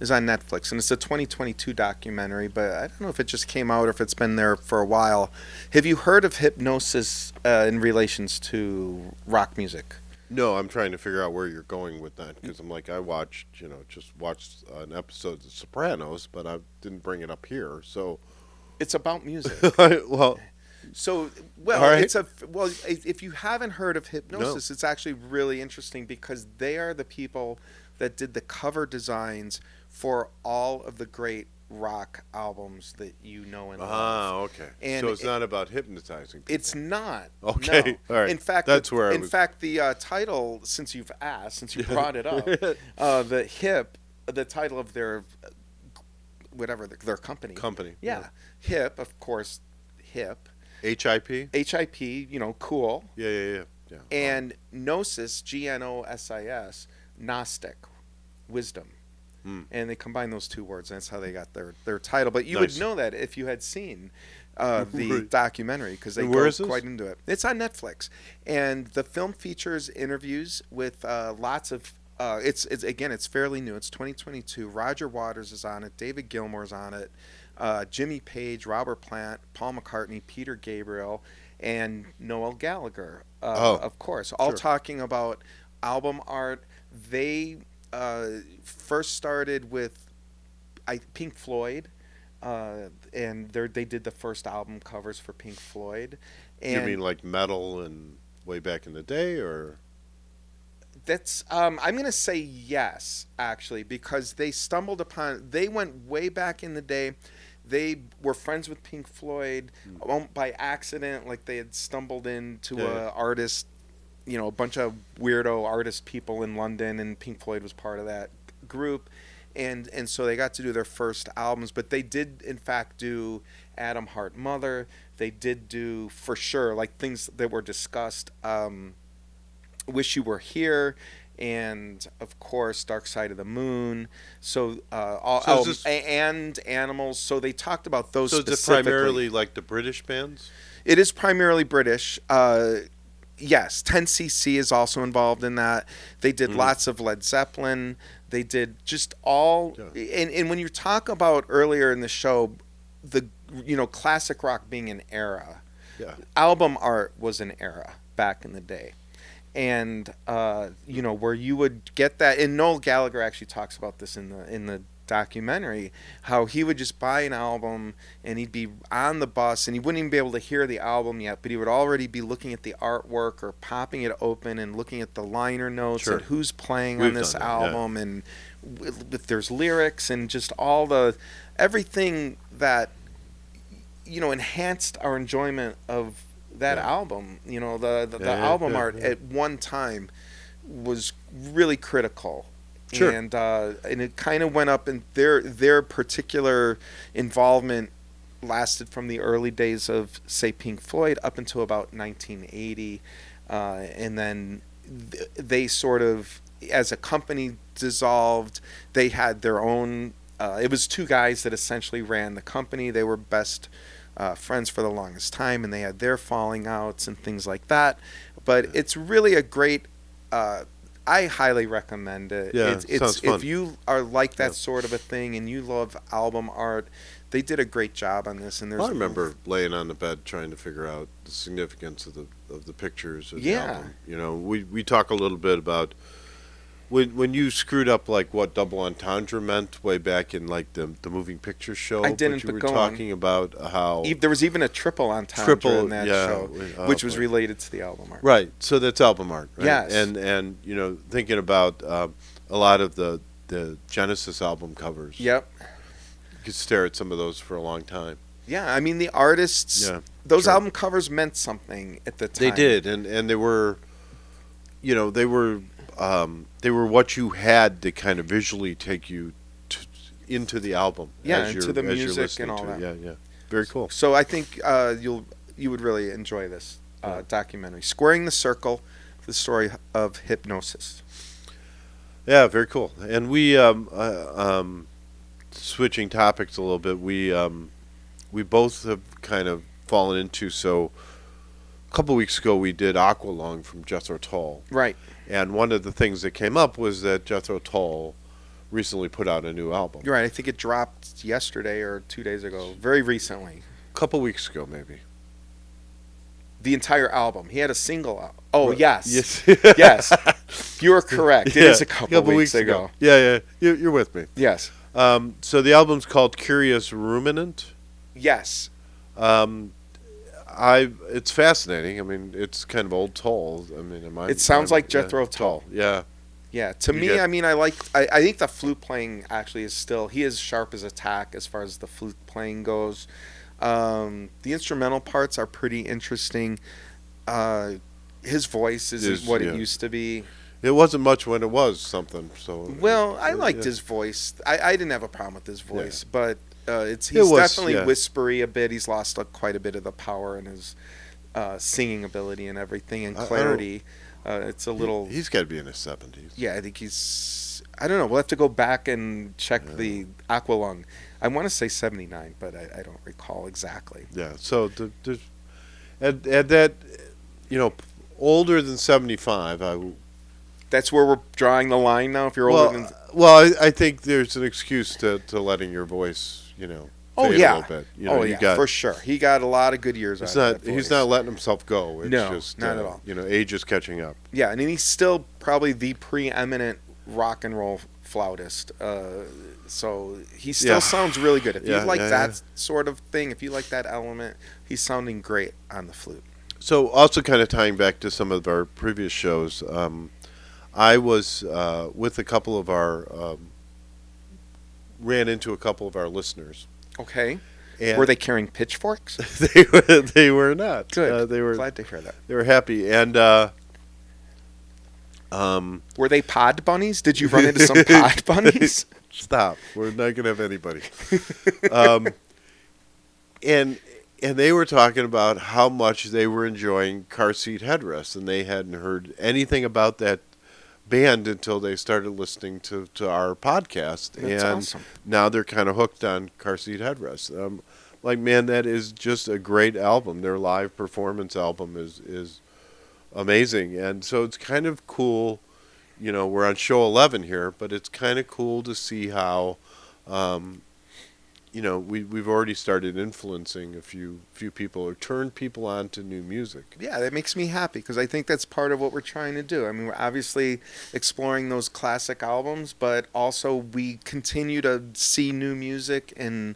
is on Netflix, and it's a 2022 documentary, but I don't know if it just came out or if it's been there for a while. Have you heard of hypnosis in relations to rock music? No, I'm trying to figure out where you're going with that, because I'm like, I just watched an episode of The Sopranos, but I didn't bring it up here, so. It's about music. Well, So, all right. if you haven't heard of hypnosis, It's actually really interesting because they are the people that did the cover designs for all of the great rock albums that you know and love. Ah, okay. And so it's not about hypnotizing people. It's not. Okay. No. All right. In fact, That's where I in was. fact, the title, since you brought it up, the title of their their company. Yeah. Hip, of course, hip. HIP? HIP, cool. Yeah. And gnosis, Gnosis, Gnostic, wisdom. And they combine those two words, and that's how they got their title. But you would know that if you had seen the documentary, because they go quite into it. It's on Netflix, and the film features interviews with lots of. It's fairly new. It's 2022. Roger Waters is on it. David Gilmour's on it. Jimmy Page, Robert Plant, Paul McCartney, Peter Gabriel, and Noel Gallagher, of course, all talking about album art. They first started with Pink Floyd, and they did the first album covers for Pink Floyd. And you mean like metal and way back in the day, or? That's I'm going to say yes, actually, because they went way back in the day. They were friends with Pink Floyd by accident, like they had stumbled into a artist, a bunch of weirdo artist people in London, and Pink Floyd was part of that group, and so they got to do their first albums. But they did, in fact, do Adam Heart Mother. They did do, for sure, like things that were discussed, Wish You Were Here, and of course Dark Side of the Moon. So and Animals. So they talked about those. So it's primarily like the British bands? It is primarily British. Yes, 10cc is also involved in that. They did lots of Led Zeppelin. They did just all. And when you talk about earlier in the show, the classic rock being an era. Yeah. Album art was an era back in the day. And where you would get that, and Noel Gallagher actually talks about this in the documentary, how he would just buy an album and he'd be on the bus and he wouldn't even be able to hear the album yet, but he would already be looking at the artwork or popping it open and looking at the liner notes and who's playing on this album, and if there's lyrics and just everything that enhanced our enjoyment of that album. The album art at one time was really critical. Sure. And it kind of went up, and their particular involvement lasted from the early days of, say, Pink Floyd up until about 1980, and then they sort of as a company dissolved, they had their own. It was two guys that essentially ran the company. They were best friends for the longest time, and they had their falling outs and things like that. But it's really a great. I highly recommend it. Yeah, sounds fun. If you are like that sort of a thing and you love album art, they did a great job on this. And I remember laying on the bed trying to figure out the significance of the pictures of the album. You know, we talk a little bit about when you screwed up like what double entendre meant way back in like the moving picture show. I didn't. But you were go talking on. About how There was even a triple entendre in that show, which was boy. related to the album art. Right. So that's album art. Right? Yes. And you know, thinking about a lot of the Genesis album covers. Yep. You could stare at some of those for a long time. Yeah, I mean the artists. Yeah, those sure. album covers meant something at the time. They did, and they were, you know, they were what you had to kind of visually take you into the album. Yeah, as into the as you're music listening and all to it. that. Yeah. Very cool. So I think you would really enjoy this documentary, Squaring the Circle, the story of hypnosis. Yeah, very cool. And we switching topics a little bit. We both have kind of fallen into. So a couple weeks ago, we did Aqualung from Jethro Tull. Right. And one of the things that came up was that Jethro Tull recently put out a new album. You're right. I think it dropped yesterday or 2 days ago. Very recently. A couple weeks ago, maybe. The entire album. He had a single out. Oh, yes. Yes. Yes. You're correct. It is a couple weeks ago. Yeah. You're with me. Yes. So the album's called Curious Ruminant. Yes. It's fascinating. I mean, it's kind of old Tull. I mean, it sounds like Jethro Tull. Yeah. Yeah. To me, I mean, I think the flute playing actually is still. He is sharp as a tack as far as the flute playing goes. The instrumental parts are pretty interesting. His voice isn't what it used to be. It wasn't much when it was something. So well, I liked his voice. I didn't have a problem with his voice, but he's definitely whispery a bit. He's lost quite a bit of the power in his singing ability and everything, and clarity. It's a little. He's got to be in his 70s. Yeah, I think he's. I don't know. We'll have to go back and check the Aqualung. I want to say 79, but I don't recall exactly. Yeah. So there's at that, you know, older than 75. That's where we're drawing the line now. If you're older than. Well, I think there's an excuse to letting your voice, you know. Oh fade yeah. A little bit. You know, for sure. He got a lot of good years out of that voice. He's not letting himself go. It's no, just, not at all. You know, age is catching up. Yeah, and he's still probably the preeminent rock and roll flautist. So he still sounds really good. If you like that sort of thing, if you like that element, he's sounding great on the flute. So also kind of tying back to some of our previous shows, I was with a couple of our ran into a couple of our listeners. Okay. And were they carrying pitchforks? They were not. Good. They were glad to hear that. They were happy. And were they pod bunnies? Did you run into some pod bunnies? Stop. We're not gonna have anybody. And they were talking about how much they were enjoying Car Seat Headrest, and they hadn't heard anything about that band until they started listening to our podcast. That's and awesome. Now they're kind of hooked on Car Seat Headrest. Like, man, that is just a great album. Their live performance album is amazing. And so it's kind of cool, you know, we're on show 11 here, but it's kind of cool to see how, you know, we've already started influencing a few people or turned people on to new music. Yeah, that makes me happy because I think that's part of what we're trying to do. I mean, we're obviously exploring those classic albums, but also we continue to see new music, and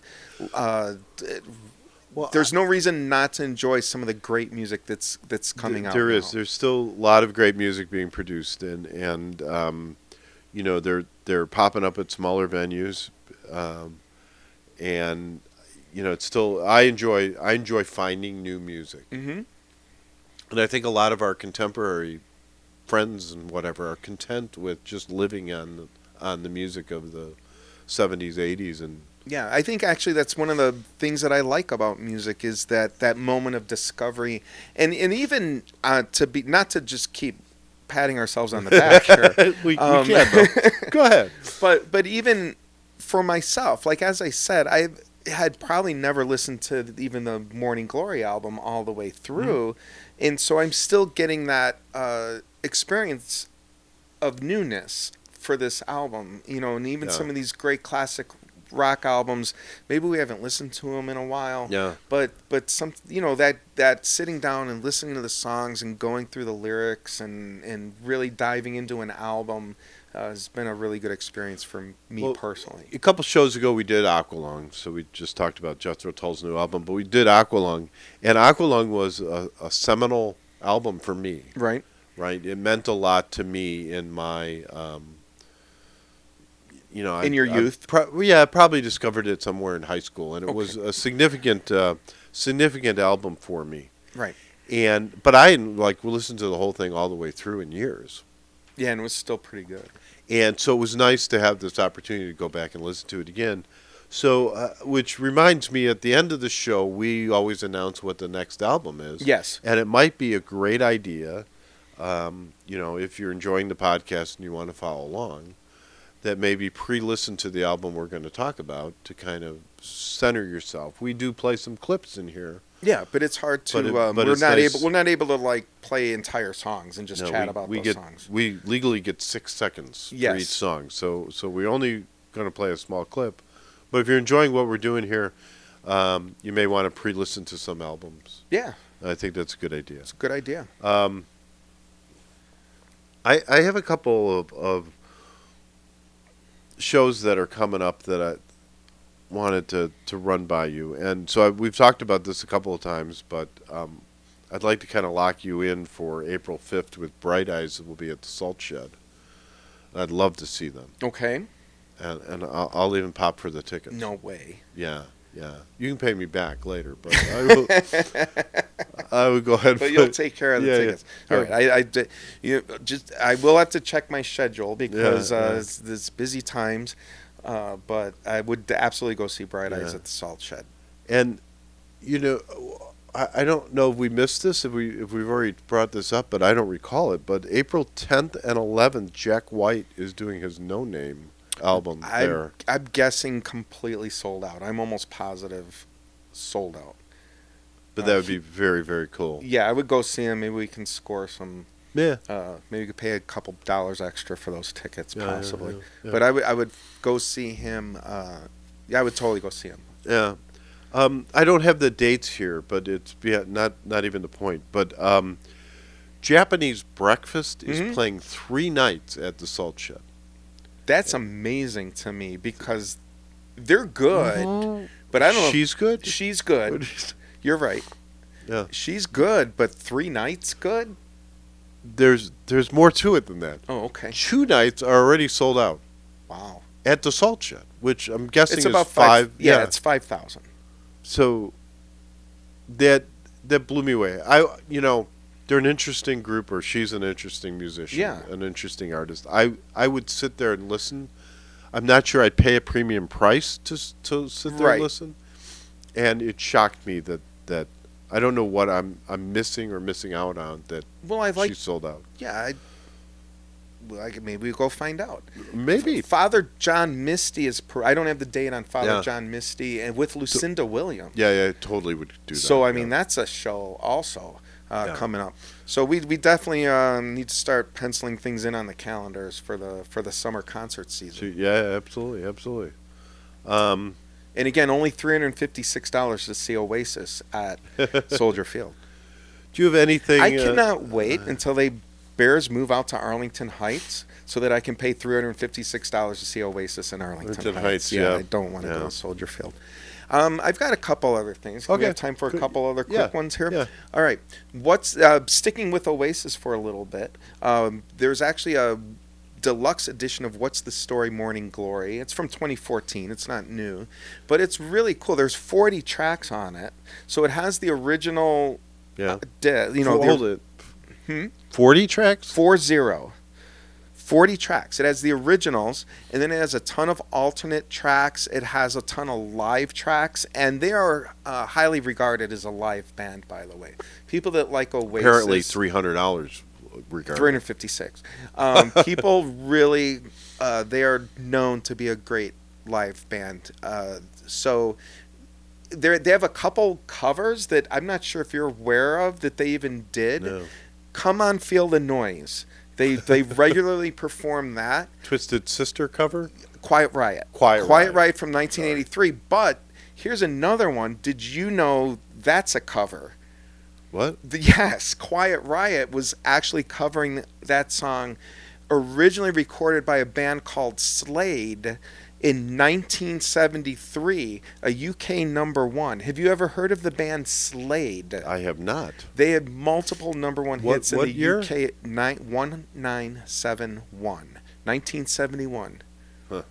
there's no reason not to enjoy some of the great music that's coming out. There now. is. There's still a lot of great music being produced, and you know, they're popping up at smaller venues. And you know, it's still I enjoy finding new music, and I think a lot of our contemporary friends and whatever are content with just living on the music of the 70s, 80s, and yeah, I think actually that's one of the things that I like about music is that moment of discovery, and even to be not to just keep patting ourselves on the back here. we can, though. Go ahead. But even for myself, like as I said, I had probably never listened to even the Morning Glory album all the way through, and so I'm still getting that experience of newness for this album, and even some of these great classic rock albums, maybe we haven't listened to them in a while. Yeah. But some, that sitting down and listening to the songs and going through the lyrics and really diving into an album has been a really good experience for me personally. A couple shows ago, we did Aqualung, so we just talked about Jethro Tull's new album, but we did Aqualung, and Aqualung was a seminal album for me. Right. Right. It meant a lot to me in my. In your youth? I probably discovered it somewhere in high school, and it was a significant album for me. Right. But I hadn't listened to the whole thing all the way through in years. Yeah, and it was still pretty good. And so it was nice to have this opportunity to go back and listen to it again. So, which reminds me, at the end of the show, we always announce what the next album is. Yes. And it might be a great idea, if you're enjoying the podcast and you want to follow along, that maybe pre-listen to the album we're going to talk about to kind of center yourself. We do play some clips in here. Yeah, but it's hard to. We're not able to play entire songs and just chat about those songs. We legally get 6 seconds for each song, so we're only going to play a small clip. But if you're enjoying what we're doing here, you may want to pre-listen to some albums. Yeah, I think that's a good idea. It's a good idea. I have a couple of shows that are coming up that I wanted to run by you, and so we've talked about this a couple of times, but I'd like to kind of lock you in for April 5th with Bright Eyes that will be at the Salt Shed. I'd love to see them. Okay. And I'll even pop for the tickets. No way. Yeah. You can pay me back later, but I will go ahead. But you'll take care of the tickets. Yeah. All right. I will have to check my schedule because it's busy times. But I would absolutely go see Bright Eyes at the Salt Shed. And I don't know if we missed this, if we've already brought this up, but I don't recall it. But April 10th and 11th, Jack White is doing his No Name album there. I'm guessing completely sold out. I'm almost positive sold out. But that would be very, very cool. Yeah, I would go see him. Maybe we can score some. Yeah. Maybe we could pay a couple dollars extra for those tickets, possibly. Yeah. But I would go see him. I would totally go see him. Yeah. I don't have the dates here, but it's not even the point. But Japanese Breakfast is playing 3 nights at the Salt Shed. That's amazing to me because they're good, but I don't know. She's good? She's good. You're right. Yeah. She's good, but 3 nights good? There's more to it than that. Oh, okay. 2 nights are already sold out. Wow. At the Salt Shed, which I'm guessing it's about is 5. Yeah, it's 5,000. So that blew me away. They're an interesting group, or she's an interesting musician, an interesting artist. I would sit there and listen. I'm not sure I'd pay a premium price to sit there and listen. And it shocked me that I don't know what I'm missing or missing out on that she sold out. Yeah, maybe we go find out. Maybe Father John Misty is. I don't have the date on Father John Misty, and with Lucinda Williams. Yeah, I totally would do that. So I mean, that's a show also coming up. So we definitely need to start penciling things in on the calendars for the summer concert season. Yeah, absolutely. And again, only $356 to see Oasis at Soldier Field. Do you have anything? I cannot wait until Bears move out to Arlington Heights so that I can pay $356 to see Oasis in Arlington Heights. Yeah, I don't want to go to Soldier Field. I've got a couple other things. We have time for a couple other quick ones here? Yeah. All right. What's sticking with Oasis for a little bit? There's actually a deluxe edition of What's the Story Morning Glory. It's from 2014. It's not new, but it's really cool. There's 40 tracks on it, so it has the original. Yeah. Hold it. 40 tracks? 40 tracks. It has the originals, and then it has a ton of alternate tracks. It has a ton of live tracks, and they are highly regarded as a live band, by the way. People that like Oasis. Apparently $300 regardless. 356. People really, they are known to be a great live band. So they have a couple covers that I'm not sure if you're aware of that they even did. No. Come On, Feel the Noise. They regularly perform that. Twisted Sister cover? Quiet Riot. Quiet Riot from 1983. But here's another one. Did you know that's a cover? What? Yes, Quiet Riot was actually covering that song, originally recorded by a band called Slade in 1973, a UK #1. Have you ever heard of the band Slade? I have not. They had multiple #1 hits in what the year? UK. 1971. Huh.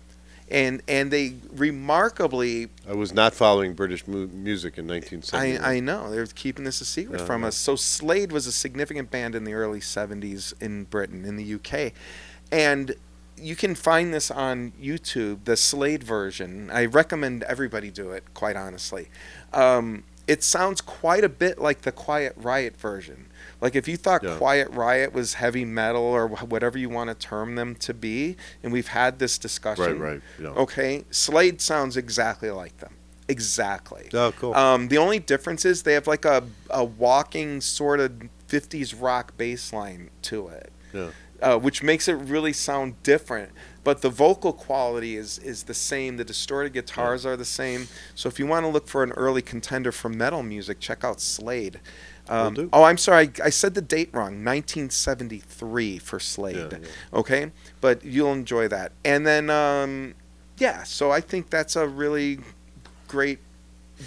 And they remarkably, I was not following British music in 1970. I know, they're keeping this a secret from us. So Slade was a significant band in the early 70s in Britain, in the UK. And you can find this on YouTube, the Slade version. I recommend everybody do it, quite honestly. It sounds quite a bit like the Quiet Riot version. Like if you thought Quiet Riot was heavy metal or whatever you want to term them to be, and we've had this discussion. Right. Yeah. Okay, Slade sounds exactly like them. Exactly. Oh, cool. The only difference is they have like a walking sort of 50s rock bass line to it. Yeah. Which makes it really sound different. But the vocal quality is the same. The distorted guitars are the same. So if you want to look for an early contender for metal music, check out Slade. Oh, I'm sorry. I said the date wrong. 1973 for Slade. Yeah. Okay? But you'll enjoy that. And then, so I think that's a really great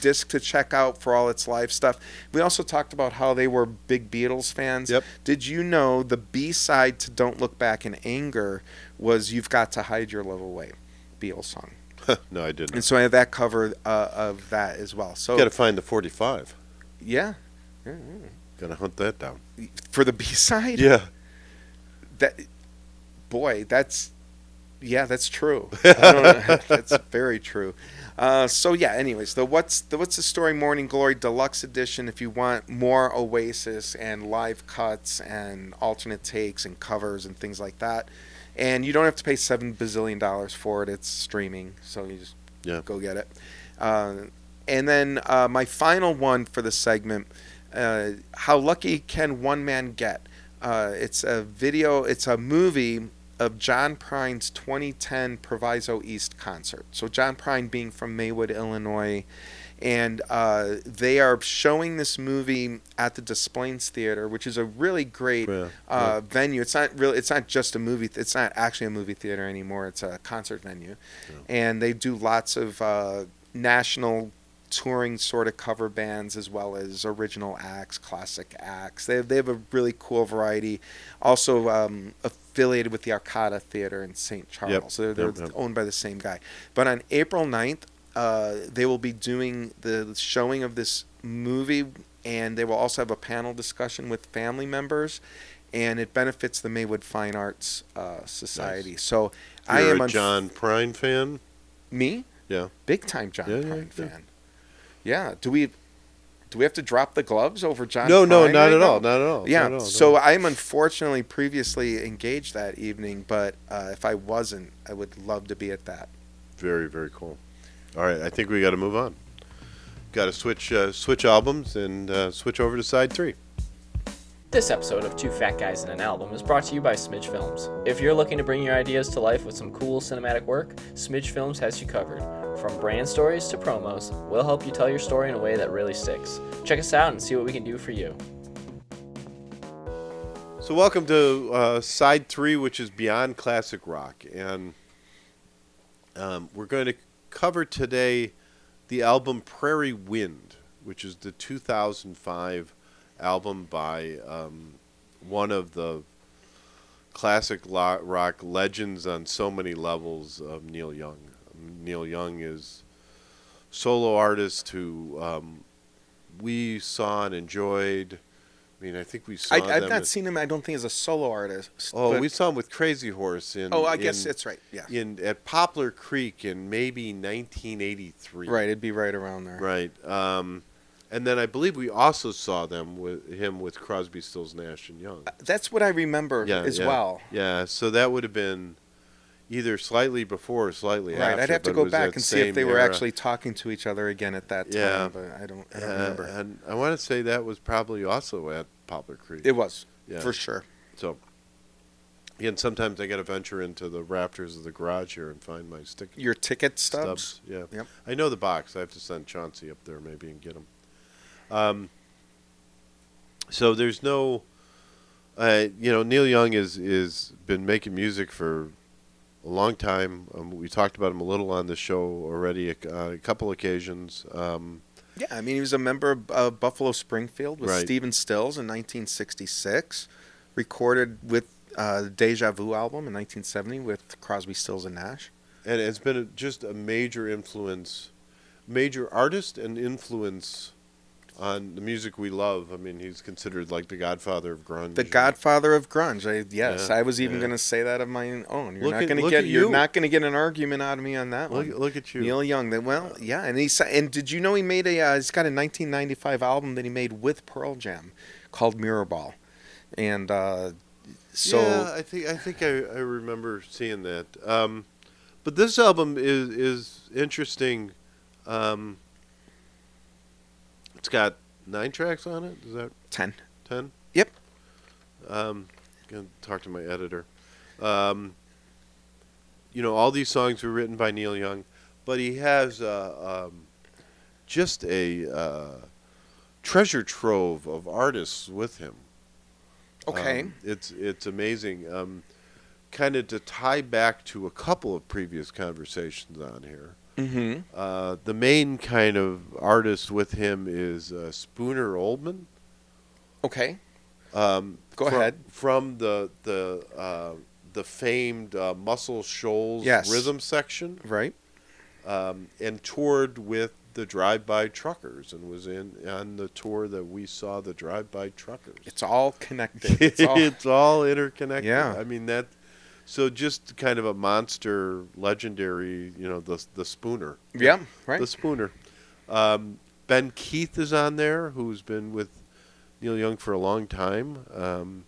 disc to check out for all its live stuff. We also talked about how they were big Beatles fans. Yep. Did you know the B-side to Don't Look Back in Anger was You've Got to Hide Your Love Away, Beatles song. No, I didn't. And so I have that cover of that as well. So You got to find the 45. yeah. Got to hunt that down. For the B-side? Yeah. That's true. I don't know. That's very true. Anyways, the What's the Story Morning Glory Deluxe Edition, if you want more Oasis and live cuts and alternate takes and covers and things like that. And you don't have to pay $7 bazillion for it. It's streaming, so you just go get it. And then my final one for the segment, How Lucky Can One Man Get? It's a movie of John Prine's 2010 Proviso East concert. So John Prine being from Maywood, Illinois, and they are showing this movie at the Des Plaines Theater, which is a really great venue. It's not just a movie. It's not actually a movie theater anymore. It's a concert venue, and they do lots of national touring sort of cover bands as well as original acts, classic acts. They have a really cool variety. Also affiliated with the Arcada Theater in St. Charles. So they're owned by the same guy. But on April 9th, they will be doing the showing of this movie, and they will also have a panel discussion with family members, and it benefits the Maywood Fine Arts Society. Nice. So You're I am a John Prine fan? Me? Yeah. Big time John Prine fan. Yeah. Do we have to drop the gloves over John? No, Prine not right at now? all. Not at all. Yeah. Not at all, So I'm unfortunately previously engaged that evening, but if I wasn't, I would love to be at that. Very, very cool. All right, I think we got to move on. Got to switch albums and switch over to side 3. This episode of Two Fat Guys and an Album is brought to you by Smidge Films. If you're looking to bring your ideas to life with some cool cinematic work, Smidge Films has you covered. From brand stories to promos, we'll help you tell your story in a way that really sticks. Check us out and see what we can do for you. So welcome to side 3, which is Beyond Classic Rock. And we're going to cover today the album Prairie Wind, which is the 2005 album by one of the classic rock legends on so many levels of Neil Young. Neil Young is a solo artist who we saw and enjoyed. I mean, I think we saw I've not seen him, I don't think, as a solo artist. Oh, we saw him with Crazy Horse I guess that's right, yeah. At Poplar Creek in maybe 1983. Right, it'd be right around there. Right. And And then I believe we also saw him with Crosby, Stills, Nash and Young. That's what I remember as well. Yeah, so that would have been either slightly before or slightly after. Right, I'd have to but it go was back that and see if they same were era. actually talking to each other again at that time, Yeah. but I don't remember. And I want to say that was probably also at Poplar Creek. It was, Yeah. for sure. So, again, sometimes I got to venture into the rafters of the garage here and find my Your ticket stubs? Yeah. Yep. I know the box. I have to send Chauncey up there maybe and get them. So there's no, Neil Young is been making music for a long time. We talked about him a little on the show already, a couple occasions. Yeah, I mean, he was a member of Buffalo Springfield with Right. Stephen Stills in 1966, recorded with the Deja Vu album in 1970 with Crosby, Stills, and Nash. And it's been just a major artist and influence on the music we love. I mean, he's considered like the Godfather of grunge. The Godfather of grunge. Yeah, I was even yeah. going to say that of my own. You're Look not at- going to look get at you're you. not going to get an argument out of me on that one. Look at you. Neil Young. And did you know he made he's got a 1995 album that he made with Pearl Jam called Mirror Ball. And so yeah, I think I remember seeing that. But this album is interesting. It's got 9 tracks on it. Is that 10. 10? Yep. Gonna talk to my editor. All these songs were written by Neil Young, but he has just a treasure trove of artists with him. Okay. It's amazing. Kind of to tie back to a couple of previous conversations on here. Mm-hmm. The main kind of artist with him is Spooner Oldham. Okay. Go ahead. From the famed Muscle Shoals Yes. rhythm section, Right. and toured with the Drive-By Truckers, and was on the tour that we saw the Drive-By Truckers. It's all connected. It's all interconnected. Yeah. I mean that. So just kind of a monster, legendary, the Spooner. Yeah, right. The Spooner. Ben Keith is on there, who's been with Neil Young for a long time.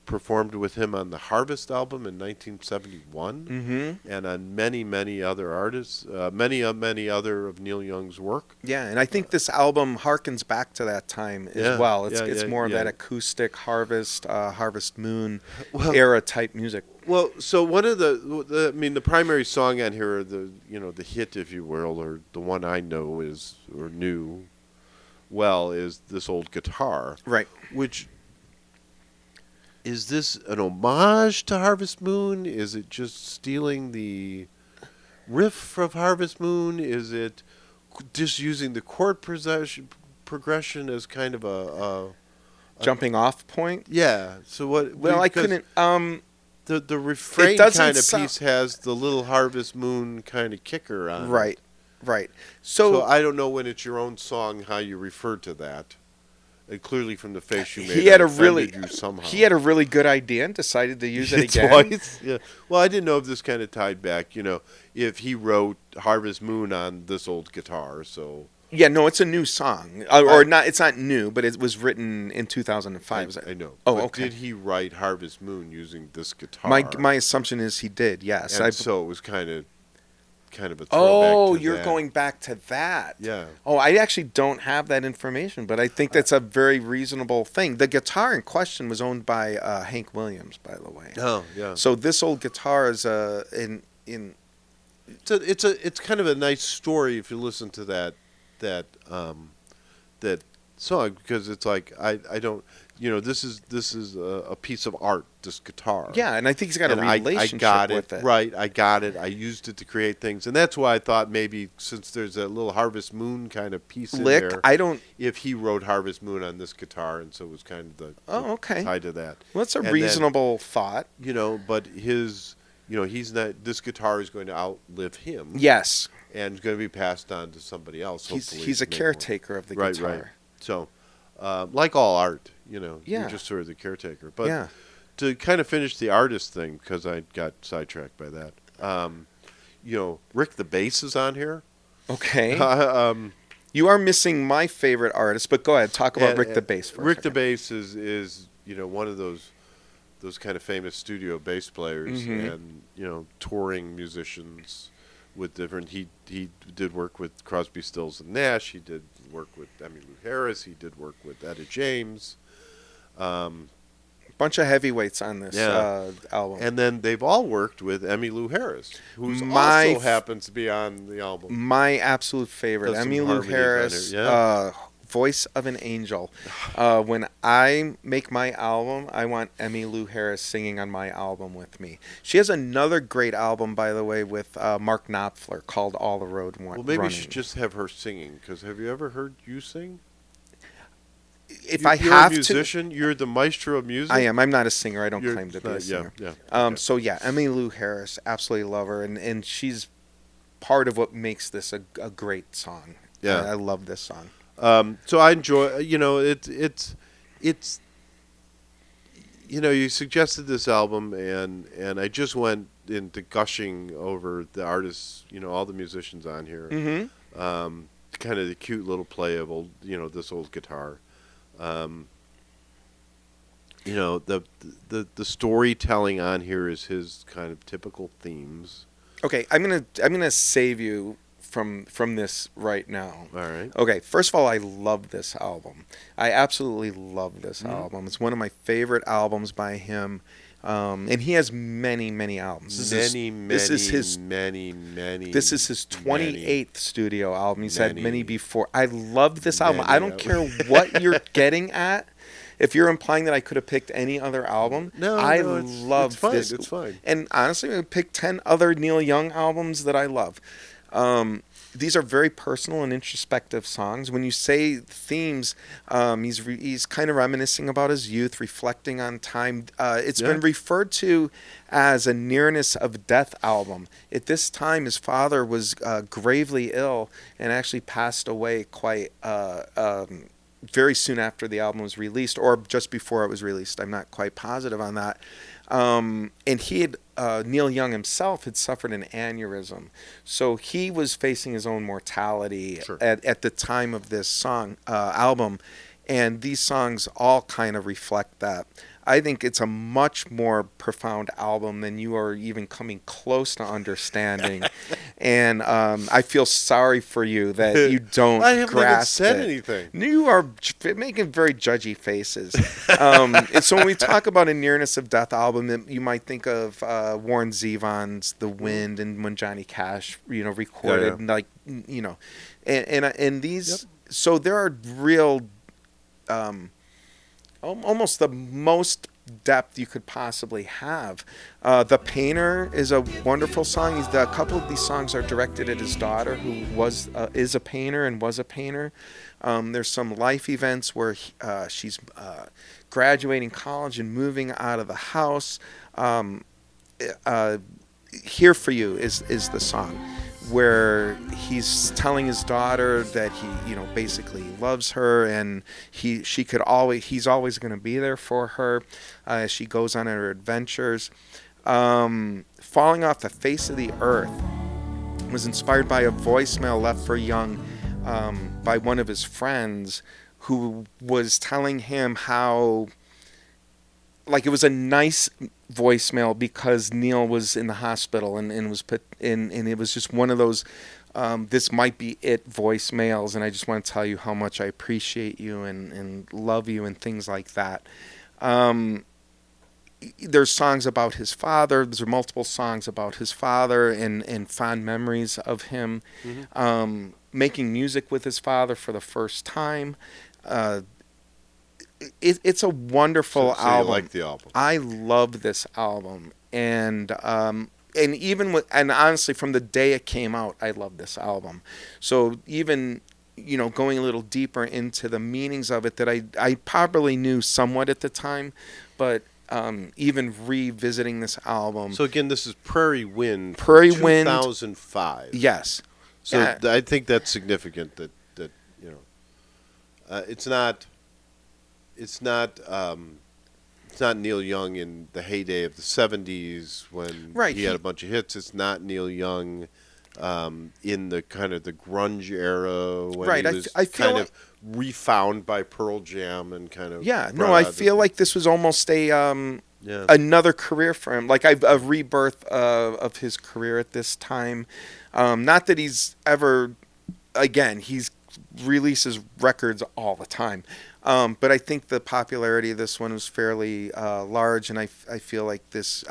Performed with him on the Harvest album in 1971, and on many, many other artists, many other of Neil Young's work. Yeah, and I think this album harkens back to that time as well. It's more of that acoustic Harvest Moon era type music. Well, so one of the primary song on here, the hit, if you will, or the one I know is this old guitar, Right. Which is this an homage to Harvest Moon? Is it just stealing the riff of Harvest Moon? Is it just using the chord progression as kind of a Jumping off point? yeah? So what? Well, I because couldn't. The refrain doesn't kind of sou- piece has the little Harvest Moon kind of kicker on it. Right. So So I don't know when it's your own song how you refer to that. And clearly from the face you made, he had it a really offended you somehow. he had a really good idea and decided to use it again. Twice. Yeah. Well, I didn't know if this kind of tied back. If he wrote Harvest Moon on this old guitar. So Yeah, no, it's a new song, or not. It's not new, but it was written in 2005. I know. Oh, but okay. Did he write Harvest Moon using this guitar? My assumption is he did. Yes. And so it was kind of a throwback Oh, to you're that. going back to that. Yeah. Oh, I actually don't have that information, but I think that's a very reasonable thing. The guitar in question was owned by Hank Williams, by the way. Oh, yeah. So this old guitar is It's kind of a nice story if you listen to that song, because it's like I don't this is a piece of art, this guitar. Yeah, and I think he's got a And relationship I got with it. Right, I got it. I used it to create things, and that's why I thought maybe since there's a little Harvest Moon kind of piece in there, if he wrote Harvest Moon on this guitar, and so it was kind of okay. tied to that. Well, that's a And reasonable thought. But his he's not. This guitar is going to outlive him. Yes. And it's going to be passed on to somebody else. Hopefully, He's a maybe caretaker of the guitar. Right. So, like all art, you're Yeah. just sort of the caretaker. But Yeah. to kind of finish the artist thing, because I got sidetracked by that. Rick the bass is on here. Okay. You are missing my favorite artist, but go ahead, talk about And- Rick the Bass for a Rick the second. Bass is one of those kind of famous studio bass players and touring musicians with different. He did work with Crosby, Stills and Nash. He did work with Emmylou Harris. He did work with Etta James. Bunch of heavyweights on this album. And then they've all worked with Emmylou Harris, who My also happens to be on the album. My absolute favorite, Does some Emmylou harmonies on Harris, here, yeah. voice of an angel. When I make my album, I want Emmylou Harris singing on my album with me. She has another great album, by the way, with Mark Knopfler called All the Road Well, maybe Running. we should just have her singing, because have you ever heard you sing? If You're I have a musician, you're the maestro of music. I am. I'm not a singer. I don't You're claim to be not- a singer. Yeah. Okay. So yeah, Emmylou Harris, absolutely love her, and she's part of what makes this a great song. Yeah. I love this song. So I enjoy. It's. You suggested this album, and I just went into gushing over the artists. All the musicians on here. Mm-hmm. Kind of the cute little play of old. This old guitar. The storytelling on here is his kind of typical themes. Okay, I'm gonna save you from this right now. All right. Okay, first of all, I love this album. I absolutely love this album. It's one of my favorite albums by him. And he has many, many albums. This is his 28th studio album. He's had many before. I love this album. I don't care what you're getting at. If you're implying that I could have picked any other album, I love it's fine. this. It's fine. And honestly, I would pick 10 other Neil Young albums that I love. These are very personal and introspective songs. When you say themes, he's kind of reminiscing about his youth, reflecting on time. It's been referred to as a nearness of death album. At this time, his father was gravely ill and actually passed away quite very soon after the album was released, or just before it was released. I'm not quite positive on that. And he had Neil Young himself had suffered an aneurysm, so he was facing his own mortality at the time of this album, and these songs all kind of reflect that. I think it's a much more profound album than you are even coming close to understanding, and I feel sorry for you that you don't I haven't even grasp said it. anything. You are making very judgy faces. And so when we talk about a nearness of death album, you might think of Warren Zevon's "The Wind" and when Johnny Cash, recorded, and these. So there are real. Almost the most depth you could possibly have. The Painter is a wonderful song. A couple of these songs are directed at his daughter, who is a painter and was a painter. There's some life events where she's graduating college and moving out of the house. Here For You is the song where he's telling his daughter that he, basically loves her, and he's always going to be there for her as she goes on her adventures. Falling Off the Face of the Earth was inspired by a voicemail left for Young by one of his friends, who was telling him how, like, it was a nice voicemail because Neil was in the hospital and was put in, and it was just one of those this might be it voicemails, and I just want to tell you how much I appreciate you and love you and things like that. There's songs about his father. There's multiple songs about his father and fond memories of him. Making music with his father for the first time. It's a wonderful So album. you like the album? I love this album, and even and honestly, from the day it came out, I love this album. So even going a little deeper into the meanings of it that I probably knew somewhat at the time, but even revisiting this album. So again, this is Prairie Wind. Prairie Wind, 2005. Yes. So Yeah. I think that's significant that it's not Neil Young in the heyday of the 70s when Right, he had a bunch of hits. It's not Neil Young in the kind of the grunge era when Right, he was I feel kind like- of refound by Pearl Jam and kind of Yeah, no, brought I out feel this- like this was almost a yeah. another career for him, like a rebirth of his career at this time. Not that he's ever, again, he's releases records all the time, but I think the popularity of this one was fairly large, and I feel like this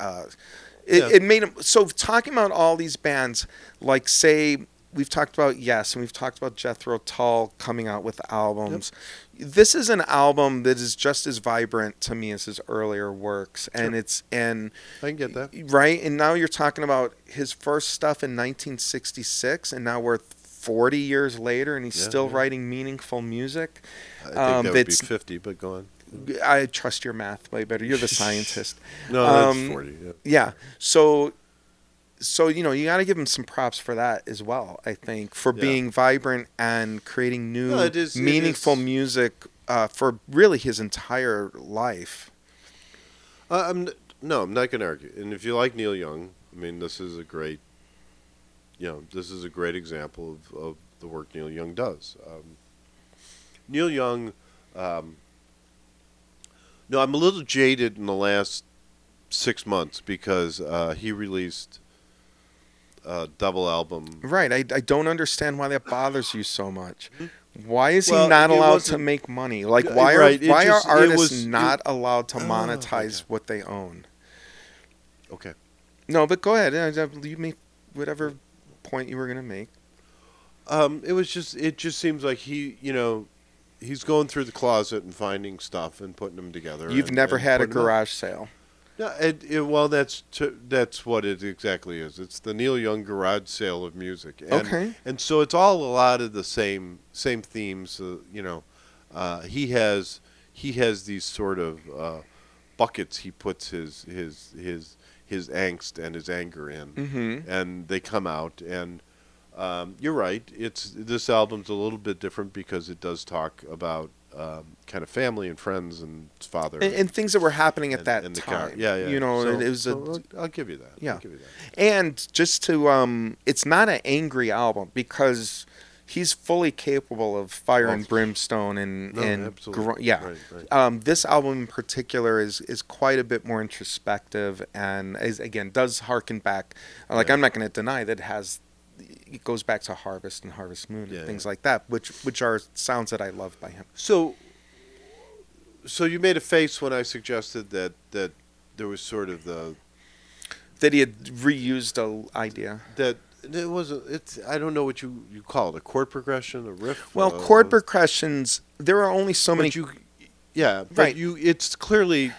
it made him. So talking about all these bands, like say we've talked about Yes, and we've talked about Jethro Tull coming out with albums. Yep. This is an album that is just as vibrant to me as his earlier works, and I can get that. right. And now you're talking about his first stuff in 1966, and now we're 40 years later, and he's still writing meaningful music. I think that would be 50, but go on. I trust your math way better. You're the scientist. No, that's 40. Yeah. Yeah. So you know, you got to give him some props for that as well, I think, for being vibrant and creating new, meaningful music for really his entire life. I'm not going to argue. And if you like Neil Young, I mean, this is a great example of the work Neil Young does. Neil Young, no, I'm a little jaded in the last 6 months because he released a double album. Right. I don't understand why that bothers you so much. Why is he Well, not it allowed to wasn't- make money? Like, Yeah, why right, are it artists was- not allowed to monetize okay. what they own? Okay. No, but go ahead. You make whatever point you were going to make. It just seems like he's going through the closet and finding stuff and putting them together. You've and- never and had a putting them up. garage sale. No, well, that's what it exactly is. It's the Neil Young garage sale of music. And, Okay. And so it's all a lot of the same themes. He has these sort of buckets he puts his angst and his anger in, and they come out. And you're right. This album's a little bit different because it does talk about kind of family and friends and his father And things that were happening at that and the time. car. Yeah. You know, So- it was so I'll give you that. Yeah. I'll give you that. And just to, it's not an angry album because he's fully capable of fire and brimstone and absolutely. yeah. Right. This album in particular is quite a bit more introspective and does harken back. Like I'm not going to deny that it goes back to Harvest and Harvest Moon and things like that, which are sounds that I love by him. So you made a face when I suggested that there was sort of That he had reused an idea. that it wasn't. It's I don't know what you call it, a chord progression, a riff. Well, chord progressions. There are only so many. But Right. It's clearly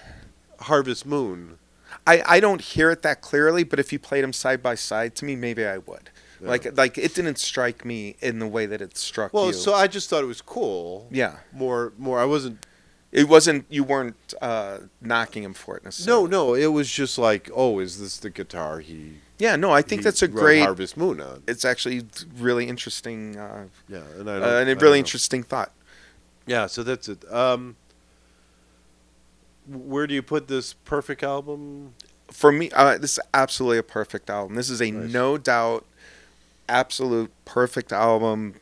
Harvest Moon. I don't hear it that clearly, but if you played them side by side to me, maybe I would. Yeah. Like it didn't strike me in the way that it struck Well, you. so I just thought it was cool. Yeah. More. I wasn't. It wasn't. You weren't knocking him for it necessarily. No. It was just like, oh, is this the guitar he? Yeah. No. I think he that's a wrote great. Harvest Moon on. It's actually really interesting. Yeah, and And a really interesting thought. Yeah, so that's it. Where do you put this perfect album? For me, this is absolutely a perfect album. This is a Nice. no doubt, absolute perfect album.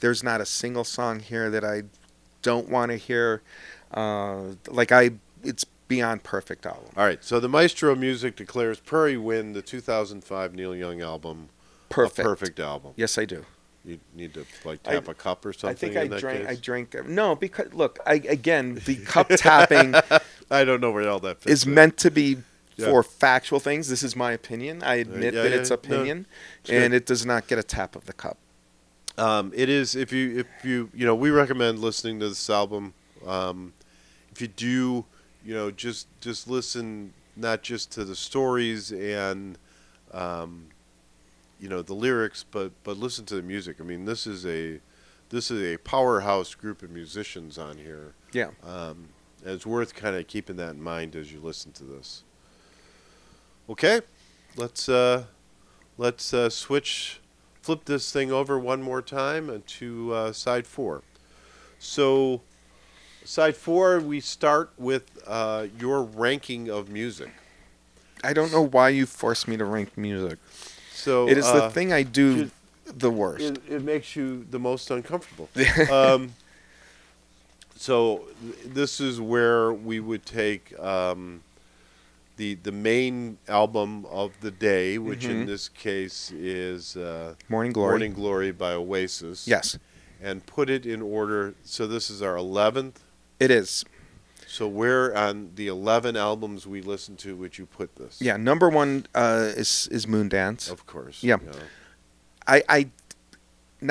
There's not a single song here that I don't want to hear. It's beyond perfect album. All right, so the Maestro Music declares Prairie Wind, the 2005 Neil Young album, Perfect. a perfect album. Yes, I do. You need to tap a cup or something. I think in I that drank. case? I drank. No, because look, the cup tapping I don't know where all that fits is in. meant to be Yeah. for factual things. This is my opinion. I admit that it's opinion, and it does not get a tap of the cup. It is if you we recommend listening to this album. If you do, just listen not just to the stories and the lyrics, but listen to the music. I mean, this is a powerhouse group of musicians on here. Yeah. It's worth kind of keeping that in mind as you listen to this. Okay, let's flip this thing over one more time to side 4. So, side 4, we start with your ranking of music. I don't know why you forced me to rank music. So It is the thing I do the worst. It makes you the most uncomfortable. So this is where we would take the main album of the day, which in this case is Morning Glory. Morning Glory by Oasis. Yes, and put it in order. So this is our 11th. it is. So where on the 11 albums we listened to would you put this? Yeah, number one is Moondance. Of course. Yeah. You know.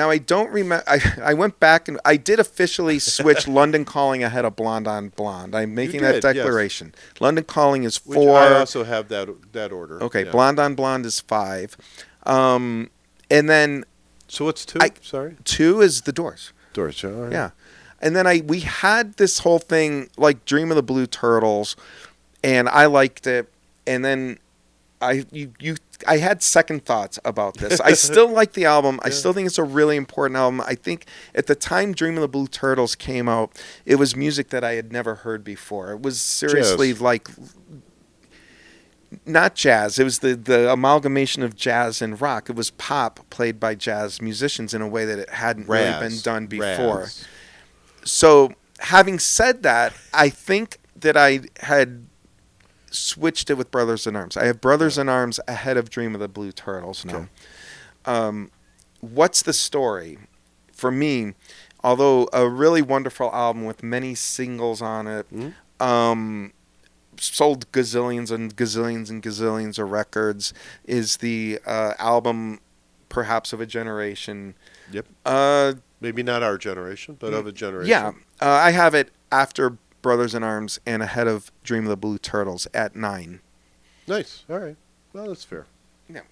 I don't remember. I went back and I did officially switch London Calling ahead of Blonde on Blonde. I'm making that did, yes. declaration. London Calling is Which 4. I also have that order. Okay, Yeah. Blonde on Blonde is 5. And then So what's 2? Sorry. 2 is The Doors. Doors. All right. Yeah. And then we had this whole thing like Dream of the Blue Turtles, and I liked it. And then I had second thoughts about this. I still like the album. I still think it's a really important album. I think at the time Dream of the Blue Turtles came out, it was music that I had never heard before. It was seriously like not jazz. It was the amalgamation of jazz and rock. It was pop played by jazz musicians in a way that it hadn't really been done before. Raz. So, having said that, I think that I had switched it with Brothers in Arms. I have Brothers in Arms ahead of Dream of the Blue Turtles now. What's the Story? For me, although a really wonderful album with many singles on it, sold gazillions and gazillions and gazillions of records, is the album perhaps of a generation. Yep. Maybe not our generation, but of a generation. Yeah. I have it after Brothers in Arms and ahead of Dream of the Blue Turtles at 9. Nice. All right. Well, that's fair. Yeah.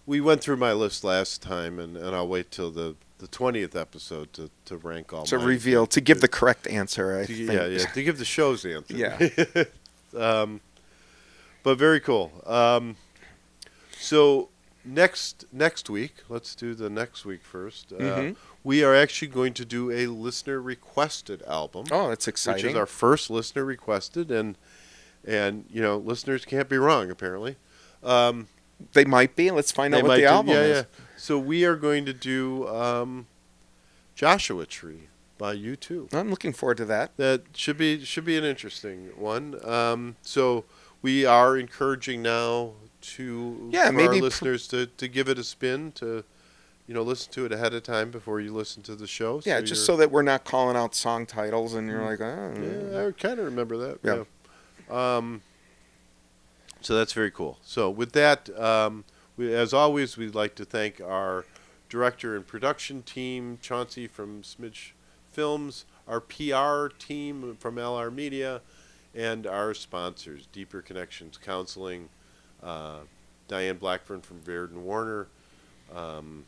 We went through my list last time, and I'll wait till the 20th episode to rank all To mine. reveal, to give the correct answer, I think. Yeah, to give the show's answer. Yeah. But very cool. So next week, let's do the next week first. We are actually going to do a listener requested album. Oh, that's exciting. Which is our first listener requested, and listeners can't be wrong apparently. They might be. Let's find out what the album is. Yeah. So we are going to do Joshua Tree by U2. I'm looking forward to that. That should be an interesting one. So we are encouraging now for maybe our listeners to give it a spin, to listen to it ahead of time before you listen to the show. Yeah, just so that we're not calling out song titles and you're like, oh. Yeah, I kind of remember that. Yeah. So that's very cool. So with that, as always, we'd like to thank our director and production team, Chauncey from Smidge Films, our PR team from LR Media, and our sponsors, Deeper Connections Counseling, Diane Blackburn from Baird and Warner, Smidge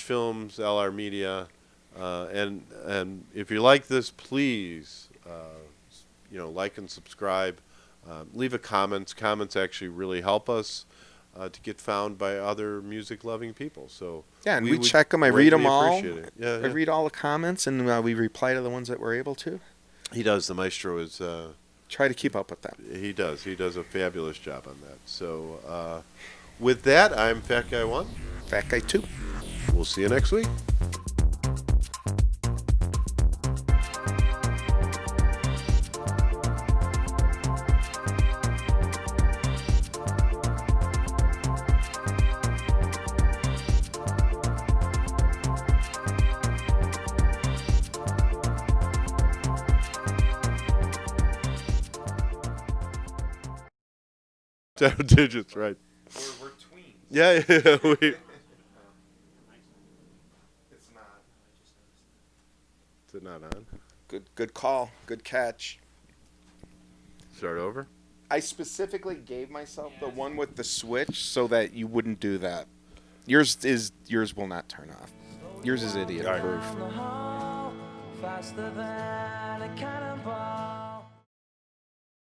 Films, LR Media, and if you like this, please, like and subscribe. Leave a comment. Comments actually really help us to get found by other music-loving people. So yeah, and we check them. I read them all. Yeah, I read all the comments, and we reply to the ones that we're able to. He does. The Maestro is. Try to keep up with that. He does. He does a fabulous job on that. So with that, I'm Fat Guy 1. Fat Guy 2. We'll see you next week. Down digits, right? We're tweens. Yeah. It's not. Is it not on? Good call. Good catch. Start over? I specifically gave myself the one with the switch so that you wouldn't do that. Yours will not turn off. Yours is idiot proof. Faster than a cannonball.